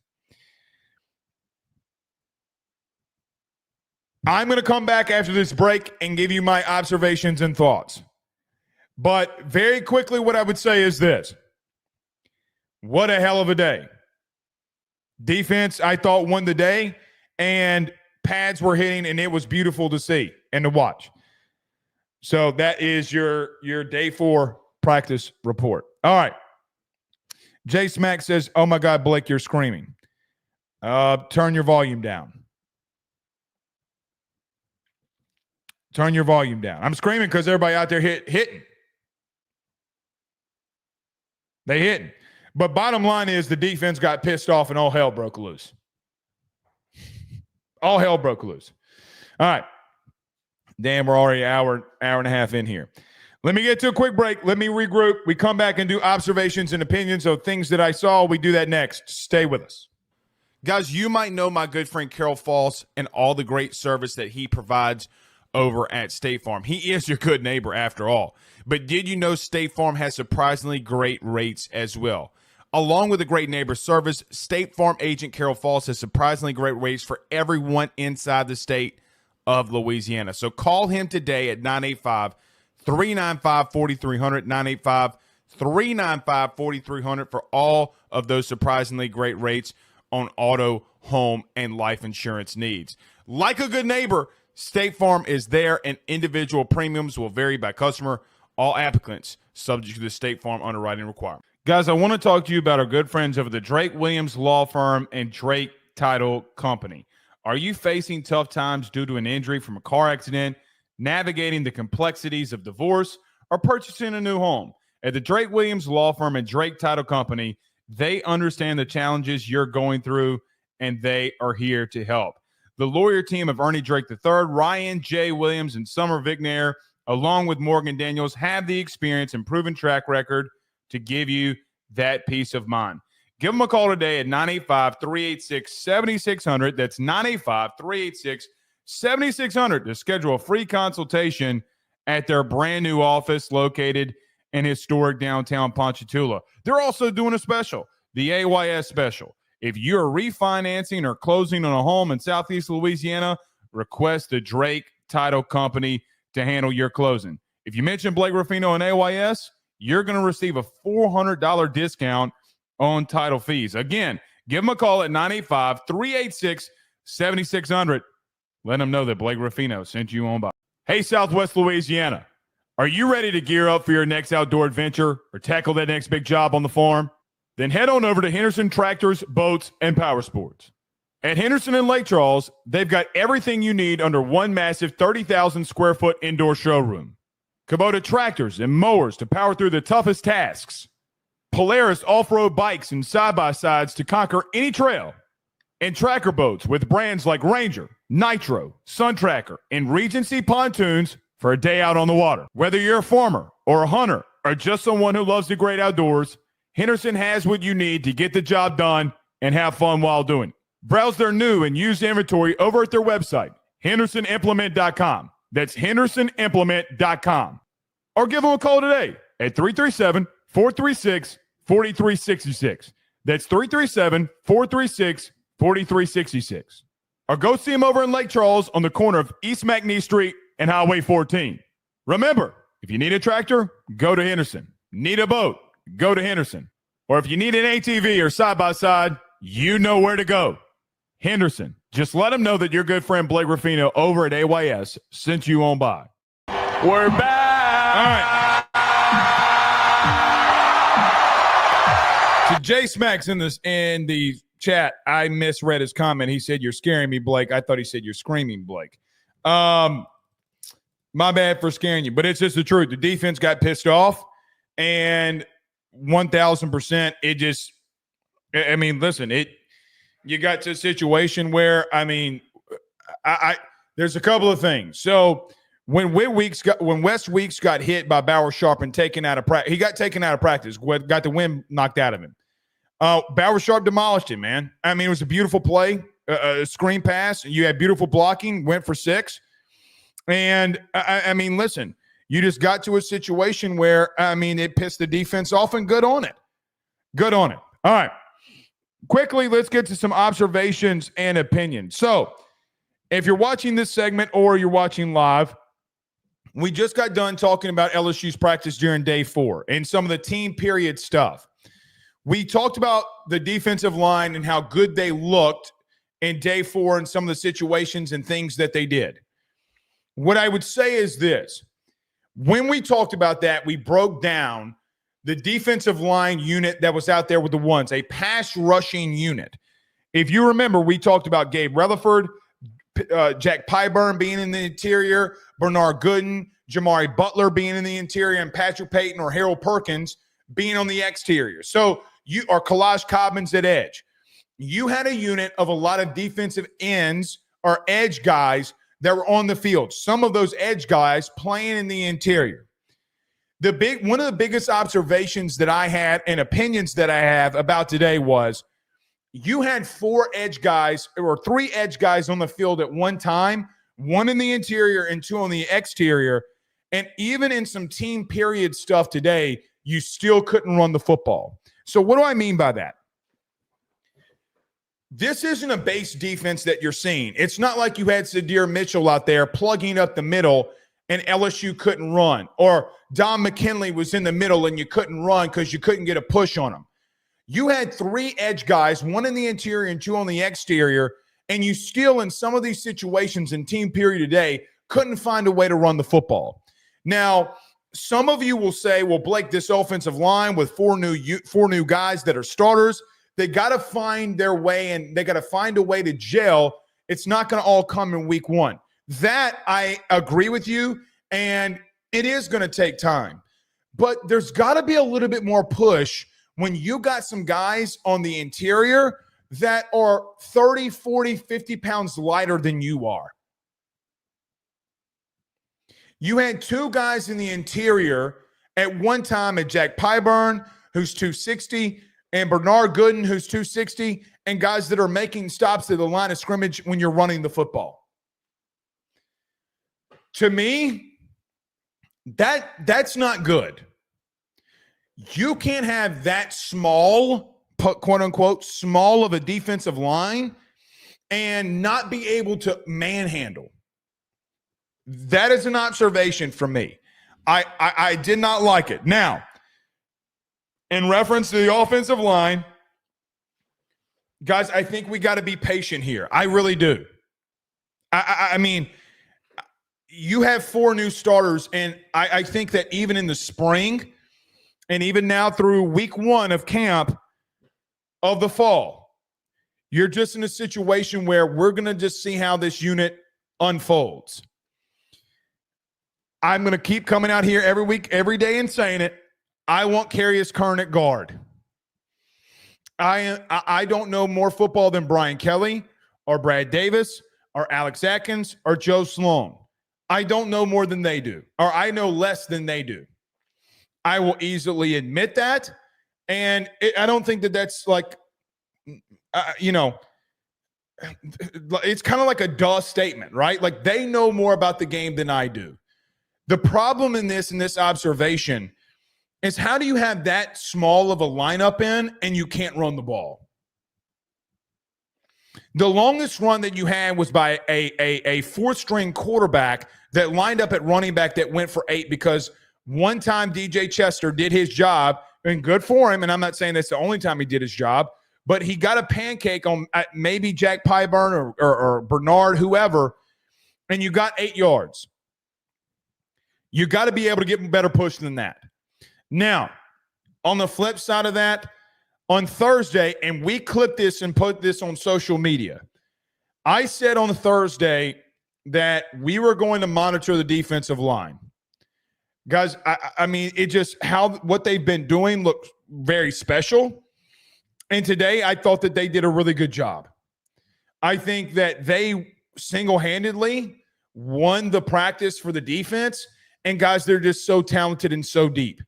I'm going to come back after this break and give you my observations and thoughts. But very quickly, what I would say is this. What a hell of a day. Defense, I thought, won the day, and pads were hitting, and it was beautiful to see and to watch. So that is your day 4 practice report. All right. Jay Smack says, oh, my God, Blake, you're screaming. Turn your volume down. Turn your volume down. I'm screaming because everybody out there hitting. They hitting. But bottom line is the defense got pissed off and all hell broke loose. All hell broke loose. All right. Damn, we're already an hour and a half in here. Let me get to a quick break. Let me regroup. We come back and do observations and opinions of things that I saw. We do that next. Stay with us. Guys, you might know my good friend Carol Falls and all the great service that he provides over at State Farm. He is your good neighbor after all. But did you know State Farm has surprisingly great rates as well? Along with the great neighbor service, State Farm agent Carol Falls has surprisingly great rates for everyone inside the state of Louisiana. So call him today at 985-395-4300, 985-395-4300 for all of those surprisingly great rates on auto, home, and life insurance needs. Like a good neighbor, State Farm is there, and individual premiums will vary by customer. All applicants subject to the State Farm underwriting requirement. Guys, I want to talk to you about our good friends over the Drake Williams Law Firm and Drake Title Company. Are you facing tough times due to an injury from a car accident, navigating the complexities of divorce, or purchasing a new home? At the Drake Williams Law Firm and Drake Title Company, they understand the challenges you're going through, and they are here to help. The lawyer team of Ernie Drake III, Ryan J. Williams, and Summer Vignair, along with Morgan Daniels, have the experience and proven track record to give you that peace of mind. Give them a call today at 985-386-7600. That's $7,600 to schedule a free consultation at their brand new office located in historic downtown Ponchatoula. They're also doing a special, the AYS special. If you're refinancing or closing on a home in Southeast Louisiana, request the Drake Title Company to handle your closing. If you mention Blake Ruffino and AYS, you're going to receive a $400 discount on title fees. Again, give them a call at 985-386-7600. Let them know that Blake Ruffino sent you on by. Hey, Southwest Louisiana, are you ready to gear up for your next outdoor adventure or tackle that next big job on the farm? Then head on over to Henderson Tractors, Boats, and Power Sports. At Henderson and Lake Charles, they've got everything you need under one massive 30,000 square foot indoor showroom. Kubota tractors and mowers to power through the toughest tasks. Polaris off-road bikes and side-by-sides to conquer any trail. And tracker boats with brands like Ranger, Nitro, Sun Tracker, and Regency pontoons for a day out on the water. Whether you're a farmer or a hunter or just someone who loves the great outdoors, Henderson has what you need to get the job done and have fun while doing it. Browse their new and used inventory over at their website, hendersonimplement.com. That's hendersonimplement.com. Or give them a call today at 337-436-4366. That's 337-436-4366. Or go see them over in Lake Charles on the corner of East McNee Street and Highway 14. Remember, if you need a tractor, go to Henderson. Need a boat? Go to Henderson. Or if you need an ATV or side-by-side, you know where to go. Henderson. Just let them know that your good friend Blake Ruffino over at AYS sent you on by. We're back. All right. So Jay Smacks in the chat, I misread his comment. He said, "You're scaring me, Blake." I thought he said, "You're screaming, Blake." My bad for scaring you, but it's just the truth. The defense got pissed off, and 1,000%. It just, I mean, listen, you got to a situation where, I mean, there's a couple of things. So when Wes Weeks got hit by Bauer Sharp and taken out of practice, he got taken out of practice, got the wind knocked out of him. Bauer Sharp demolished him, man. I mean, it was a beautiful play, a screen pass. You had beautiful blocking, went for 6. And I mean, listen, you just got to a situation where, I mean, it pissed the defense off, and good on it. Good on it. All right. Quickly, let's get to some observations and opinions. So if you're watching this segment or you're watching live, we just got done talking about LSU's practice during day 4 and some of the team period stuff. We talked about the defensive line and how good they looked in day 4 and some of the situations and things that they did. What I would say is this. When we talked about that, we broke down the defensive line unit that was out there with the ones, a pass rushing unit. If you remember, we talked about Gabe Rutherford, Jack Pyburn being in the interior, Bernard Gooden, Jamari Butler being in the interior, and Patrick Payton or Harold Perkins being on the exterior. So you are Kalaj Cobbins at edge. You had a unit of a lot of defensive ends or edge guys that were on the field. Some of those edge guys playing in the interior. One of the biggest observations that I had and opinions that I have about today was you had 4 edge guys or 3 edge guys on the field at one time, 1 in the interior and 2 on the exterior. And even in some team period stuff today, you still couldn't run the football. So what do I mean by that? This isn't a base defense that you're seeing. It's not like you had Sadir Mitchell out there plugging up the middle and LSU couldn't run, or Don McKinley was in the middle and you couldn't run because you couldn't get a push on him. You had 3 edge guys, 1 in the interior and 2 on the exterior, and you still, in some of these situations in team period today, couldn't find a way to run the football. Now, some of you will say, well, Blake, this offensive line with 4 new guys that are starters, they got to find their way and they got to find a way to gel. It's not going to all come in week 1. That I agree with you, and it is going to take time. But there's got to be a little bit more push when you got some guys on the interior that are 30, 40, 50 pounds lighter than you are. You had 2 guys in the interior at one time, at Jack Pyburn, who's 260, and Bernard Gooden, who's 260, and guys that are making stops at the line of scrimmage when you're running the football. To me, that's not good. You can't have that small, quote unquote, small of a defensive line and not be able to manhandle. That is an observation from me. I did not like it. Now, in reference to the offensive line, guys, I think we got to be patient here. I really do. I mean, you have 4 new starters, and I think that even in the spring and even now through week 1 of camp of the fall, you're just in a situation where we're going to just see how this unit unfolds. I'm going to keep coming out here every week, every day and saying it. I want Carius Kern at guard. I don't know more football than Brian Kelly or Brad Davis or Alex Atkins or Joe Sloan. I don't know more than they do, or I know less than they do. I will easily admit that. And I don't think that that's like, it's kind of like a duh statement, right? Like they know more about the game than I do. The problem in this observation is how do you have that small of a lineup in and you can't run the ball? The longest run that you had was by a 4th-string quarterback that lined up at running back that went for 8 because one time DJ Chester did his job, and good for him, and I'm not saying that's the only time he did his job, but he got a pancake on maybe Jack Pyburn or Bernard, whoever, and you got 8 yards. You got to be able to get better push than that. Now, on the flip side of that, on Thursday, and we clipped this and put this on social media, I said on Thursday that we were going to monitor the defensive line. Guys, I mean, it just what they've been doing looks very special. And today I thought that they did a really good job. I think that they single-handedly won the practice for the defense. And guys, they're just so talented and so deep.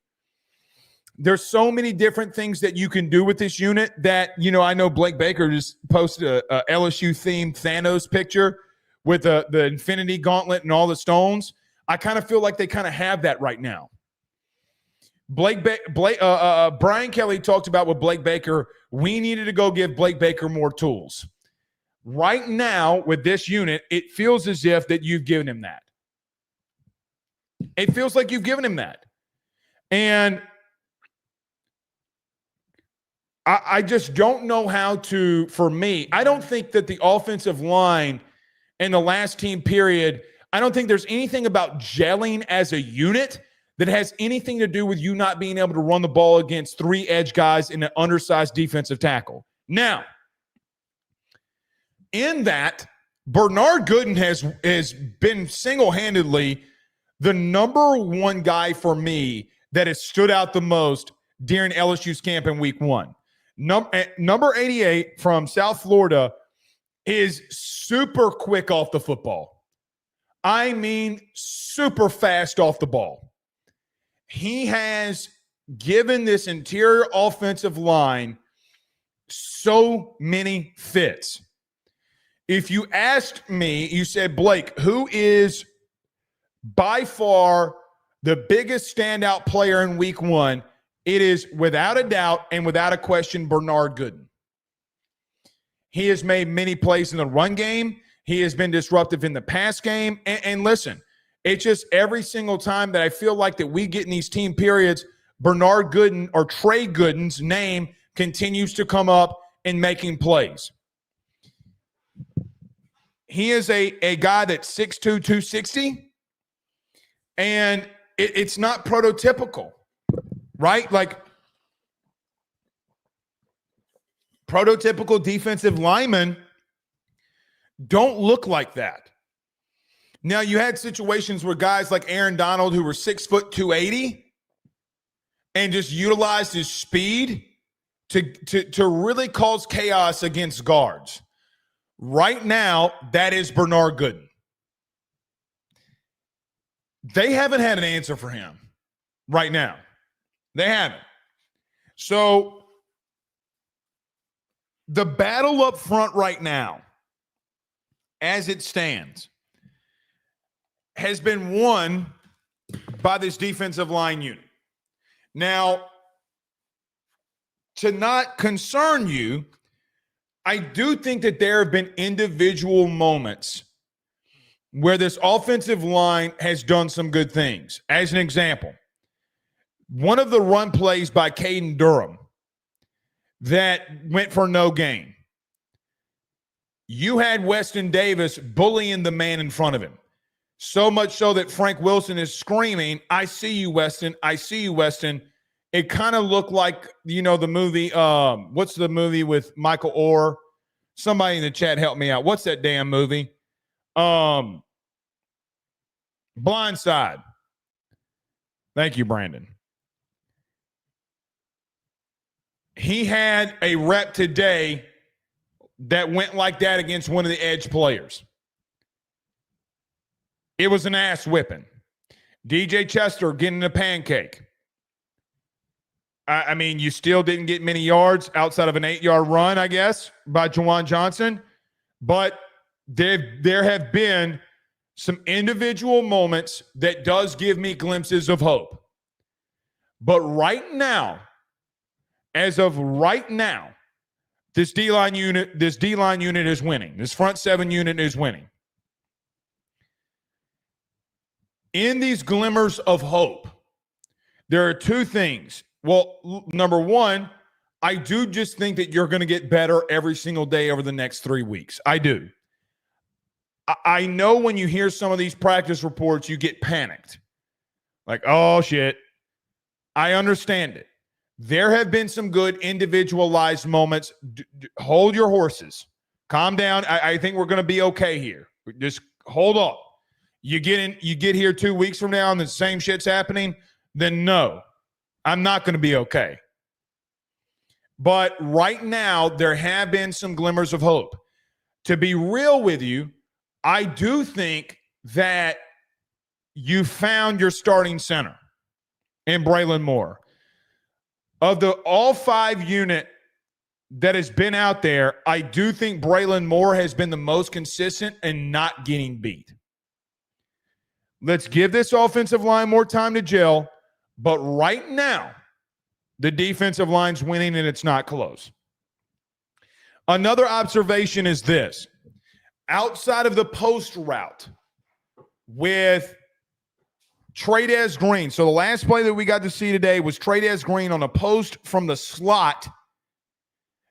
There's so many different things that you can do with this unit that, I know Blake Baker just posted a LSU-themed Thanos picture with the Infinity Gauntlet and all the stones. I kind of feel like they kind of have that right now. Brian Kelly talked about with Blake Baker, we needed to go give Blake Baker more tools. Right now, with this unit, it feels as if that you've given him that. It feels like you've given him that. And I just don't know how to, for me, I don't think that the offensive line in the last team period, I don't think there's anything about gelling as a unit that has anything to do with you not being able to run the ball against 3 edge guys in an undersized defensive tackle. Now, in that, Bernard Gooden has been single-handedly the number 1 guy for me that has stood out the most during LSU's camp in week 1. Number 88 from South Florida is super quick off the football. I mean, super fast off the ball. He has given this interior offensive line so many fits. If you asked me, you said, Blake, who is by far the biggest standout player in week 1? It is without a doubt and without a question Bernard Gooden. He has made many plays in the run game. He has been disruptive in the pass game. And listen, it's just every single time that I feel like that we get in these team periods, Bernard Gooden or Trey Gooden's name continues to come up in making plays. He is a guy that's 6'2", 260, and it's not prototypical, right? Like prototypical defensive linemen don't look like that. Now, you had situations where guys like Aaron Donald, who were 6 foot 280, and just utilized his speed to really cause chaos against guards. Right now, that is Bernard Gooden. They haven't had an answer for him right now. They haven't. So the battle up front right now, as it stands, has been won by this defensive line unit. Now, to not concern you, I do think that there have been individual moments where this offensive line has done some good things. As an example, one of the run plays by Caden Durham that went for no gain. You had Weston Davis bullying the man in front of him. So much so that Frank Wilson is screaming, "I see you, Weston. I see you, Weston." It kind of looked like, the movie, what's the movie with Michael Orr? Somebody in the chat help me out. What's that damn movie? Blindside. Thank you, Brandon. He had a rep today that went like that against one of the edge players. It was an ass whipping. DJ Chester getting a pancake. I mean, you still didn't get many yards outside of an 8-yard run, I guess, by Juwan Johnson. But there have been some individual moments that does give me glimpses of hope. But right now, as of right now, this D-line unit is winning. This front seven unit is winning. In these glimmers of hope, there are two things. Well, number one, I do just think that you're going to get better every single day over the next 3 weeks. I do. I know when you hear some of these practice reports, you get panicked. Like, oh, shit. I understand it. There have been some good individualized moments. Hold your horses. Calm down. I think we're going to be okay here. Just hold on. You get here 2 weeks from now and the same shit's happening, then no, I'm not going to be okay. But right now, there have been some glimmers of hope. To be real with you, I do think that you found your starting center in Braylon Moore. Of the all-5 unit that has been out there, I do think Braylon Moore has been the most consistent and not getting beat. Let's give this offensive line more time to gel. But right now, the defensive line's winning and it's not close. Another observation is this. Outside of the post route with Trades Green. So the last play that we got to see today was Trades Green on a post from the slot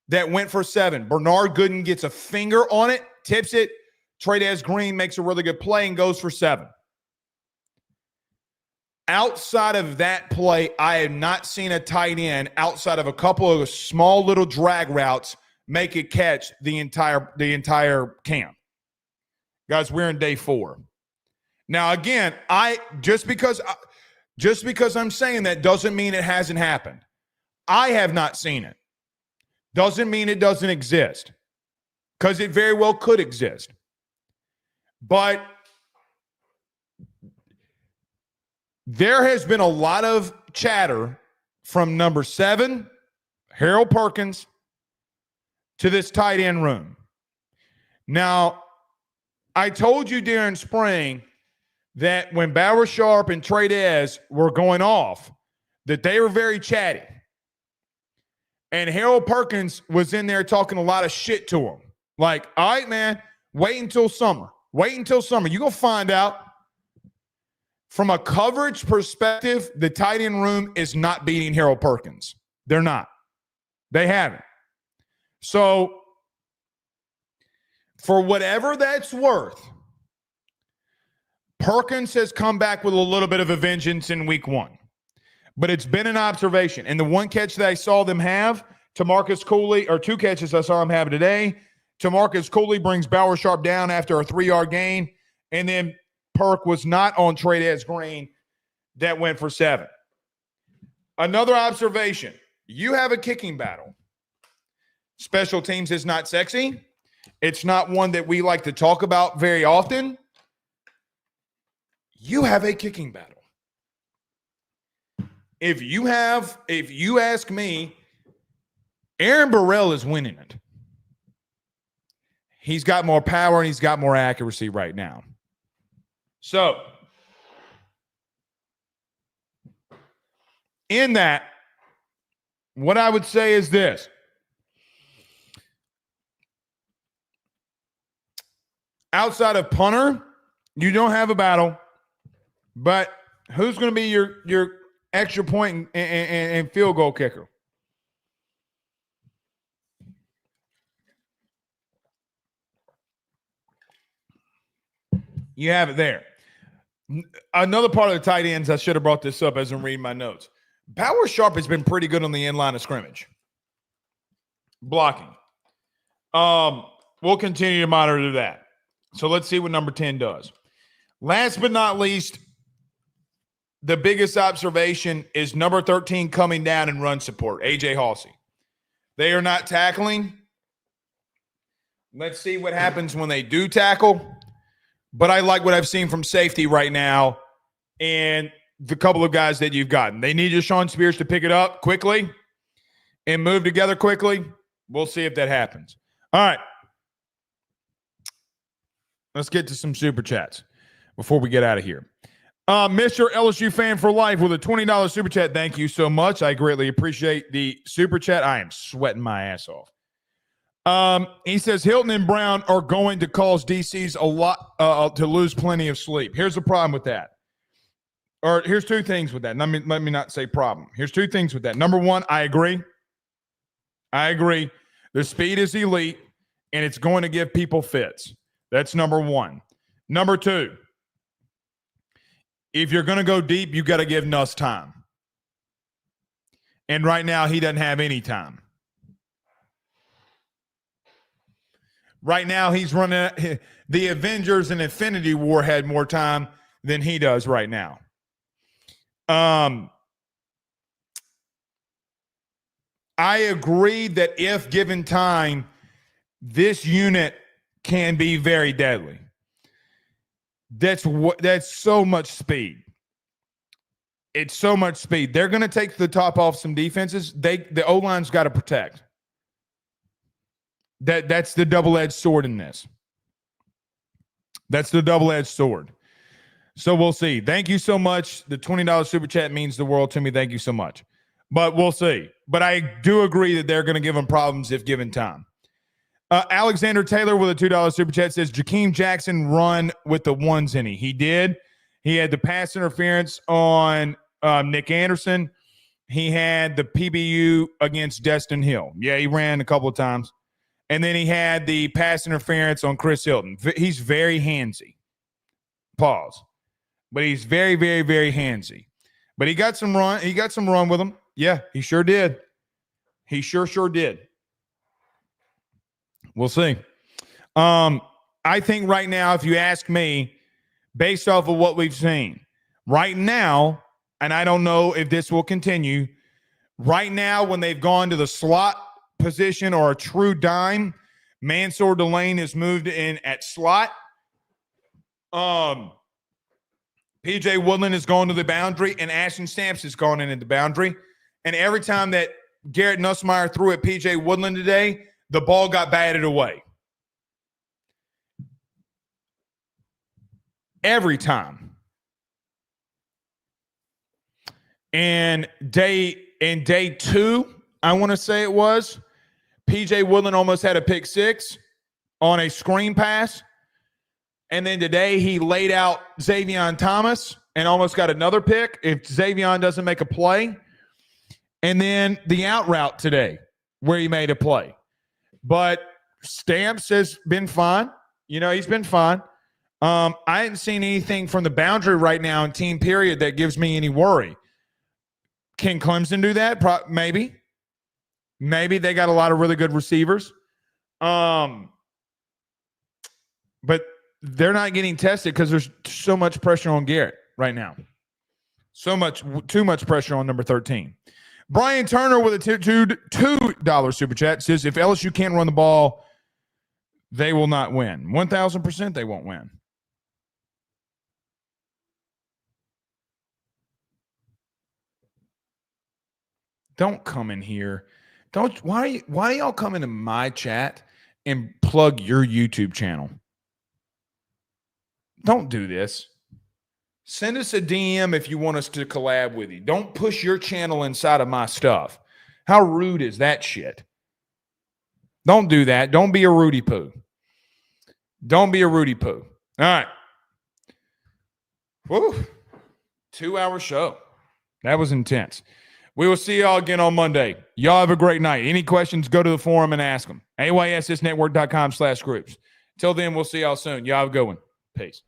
that went for 7. Bernard Gooden gets a finger on it, tips it. Trades Green makes a really good play and goes for 7. Outside of that play, I have not seen a tight end outside of a couple of small little drag routes make a catch the entire camp. Guys, we're in day 4. Now, again, just because I'm saying that doesn't mean it hasn't happened. I have not seen it. Doesn't mean it doesn't exist, because it very well could exist. But there has been a lot of chatter from number 7, Harold Perkins, to this tight end room. Now, I told you during spring that when Bauer Sharp and Trades were going off, that they were very chatty. And Harold Perkins was in there talking a lot of shit to him. Like, all right, man, wait until summer. Wait until summer. You're going to find out. From a coverage perspective, the tight end room is not beating Harold Perkins. They're not. They haven't. So, for whatever that's worth, Perkins has come back with a little bit of a vengeance in week 1. But it's been an observation. And the one catch that I saw them have, Tamarcus Cooley, or 2 catches I saw him have today, Tamarcus Cooley brings Bauer Sharp down after a 3-yard gain. And then Perk was not on Trades Green that went for 7. Another observation. You have a kicking battle. Special teams is not sexy. It's not one that we like to talk about very often. You have a kicking battle. If you ask me, Aaron Burrell is winning it. He's got more power and he's got more accuracy right now. So, in that, what I would say is this. Outside of punter, you don't have a battle, but who's going to be your extra point and field goal kicker? You have it there. Another part of the tight ends, I should have brought this up as I'm reading my notes. Power Sharp has been pretty good on the end line of scrimmage. Blocking. We'll continue to monitor that. So let's see what number 10 does. Last but not least, the biggest observation is number 13 coming down in run support, A.J. Halsey. They are not tackling. Let's see what happens when they do tackle. But I like what I've seen from safety right now and the couple of guys that you've gotten. They need Deshaun Spears to pick it up quickly and move together quickly. We'll see if that happens. All right. Let's get to some super chats before we get out of here. Mr. LSU fan for life with a $20 super chat. Thank you so much. I greatly appreciate the super chat. I am sweating my ass off. He says Hilton and Brown are going to cause DC's a lot to lose plenty of sleep. Here's the problem with that. Or here's two things with that. Let me not say problem. Here's two things with that. Number one, I agree. The speed is elite, and it's going to give people fits. That's number one. Number two, if you're going to go deep, you got to give Nuss time. And right now, he doesn't have any time. Right now, he's running the Avengers and Infinity War had more time than he does right now. I agree that if given time, this unit can be very deadly. That's so much speed. It's so much speed. They're going to take the top off some defenses. The O-line's got to protect. That's the double-edged sword in this. That's the double-edged sword. So we'll see. Thank you so much. The $20 super chat means the world to me. Thank you so much. But we'll see. But I do agree that they're going to give them problems if given time. Alexander Taylor with a $2 super chat says, Jakeem Jackson run with the ones in he. He did. He had the pass interference on Nick Anderson. He had the PBU against Destin Hill. Yeah, he ran a couple of times. And then he had the pass interference on Chris Hilton. He's very handsy. Pause. But he's very, very, very handsy. But he got some run. He got some run with him. Yeah, he sure did. He sure did. We'll see. I think right now, if you ask me, based off of what we've seen, right now, and I don't know if this will continue, right now when they've gone to the slot position or a true dime, Mansour Delane has moved in at slot. P.J. Woodland has gone to the boundary, and Ashton Stamps has gone in at the boundary. And every time that Garrett Nussmeier threw at P.J. Woodland today, the ball got batted away. Every time. And day two, I want to say it was, P.J. Woodland almost had a pick six on a screen pass. And then today he laid out Xavion Thomas and almost got another pick if Xavion doesn't make a play. And then the out route today where he made a play. But Stamps has been fine. You know, he's been fine. I hadn't seen anything from the boundary right now in team period that gives me any worry. Can Clemson do that? Maybe. Maybe they got a lot of really good receivers. But they're not getting tested because there's so much pressure on Garrett right now. Too much pressure on number 13. Brian Turner with a $2 super chat says, if LSU can't run the ball, they will not win. 1,000% they won't win. Don't come in here. Why y'all come into my chat and plug your YouTube channel? Don't do this. Send us a DM if you want us to collab with you. Don't push your channel inside of my stuff. How rude is that shit? Don't do that. Don't be a Rudy Poo. Don't be a Rudy Poo. All right. Woo. 2-hour show. That was intense. We will see y'all again on Monday. Y'all have a great night. Any questions, go to the forum and ask them. AYSSnetwork.com/groups. Till then, we'll see y'all soon. Y'all have a good one. Peace.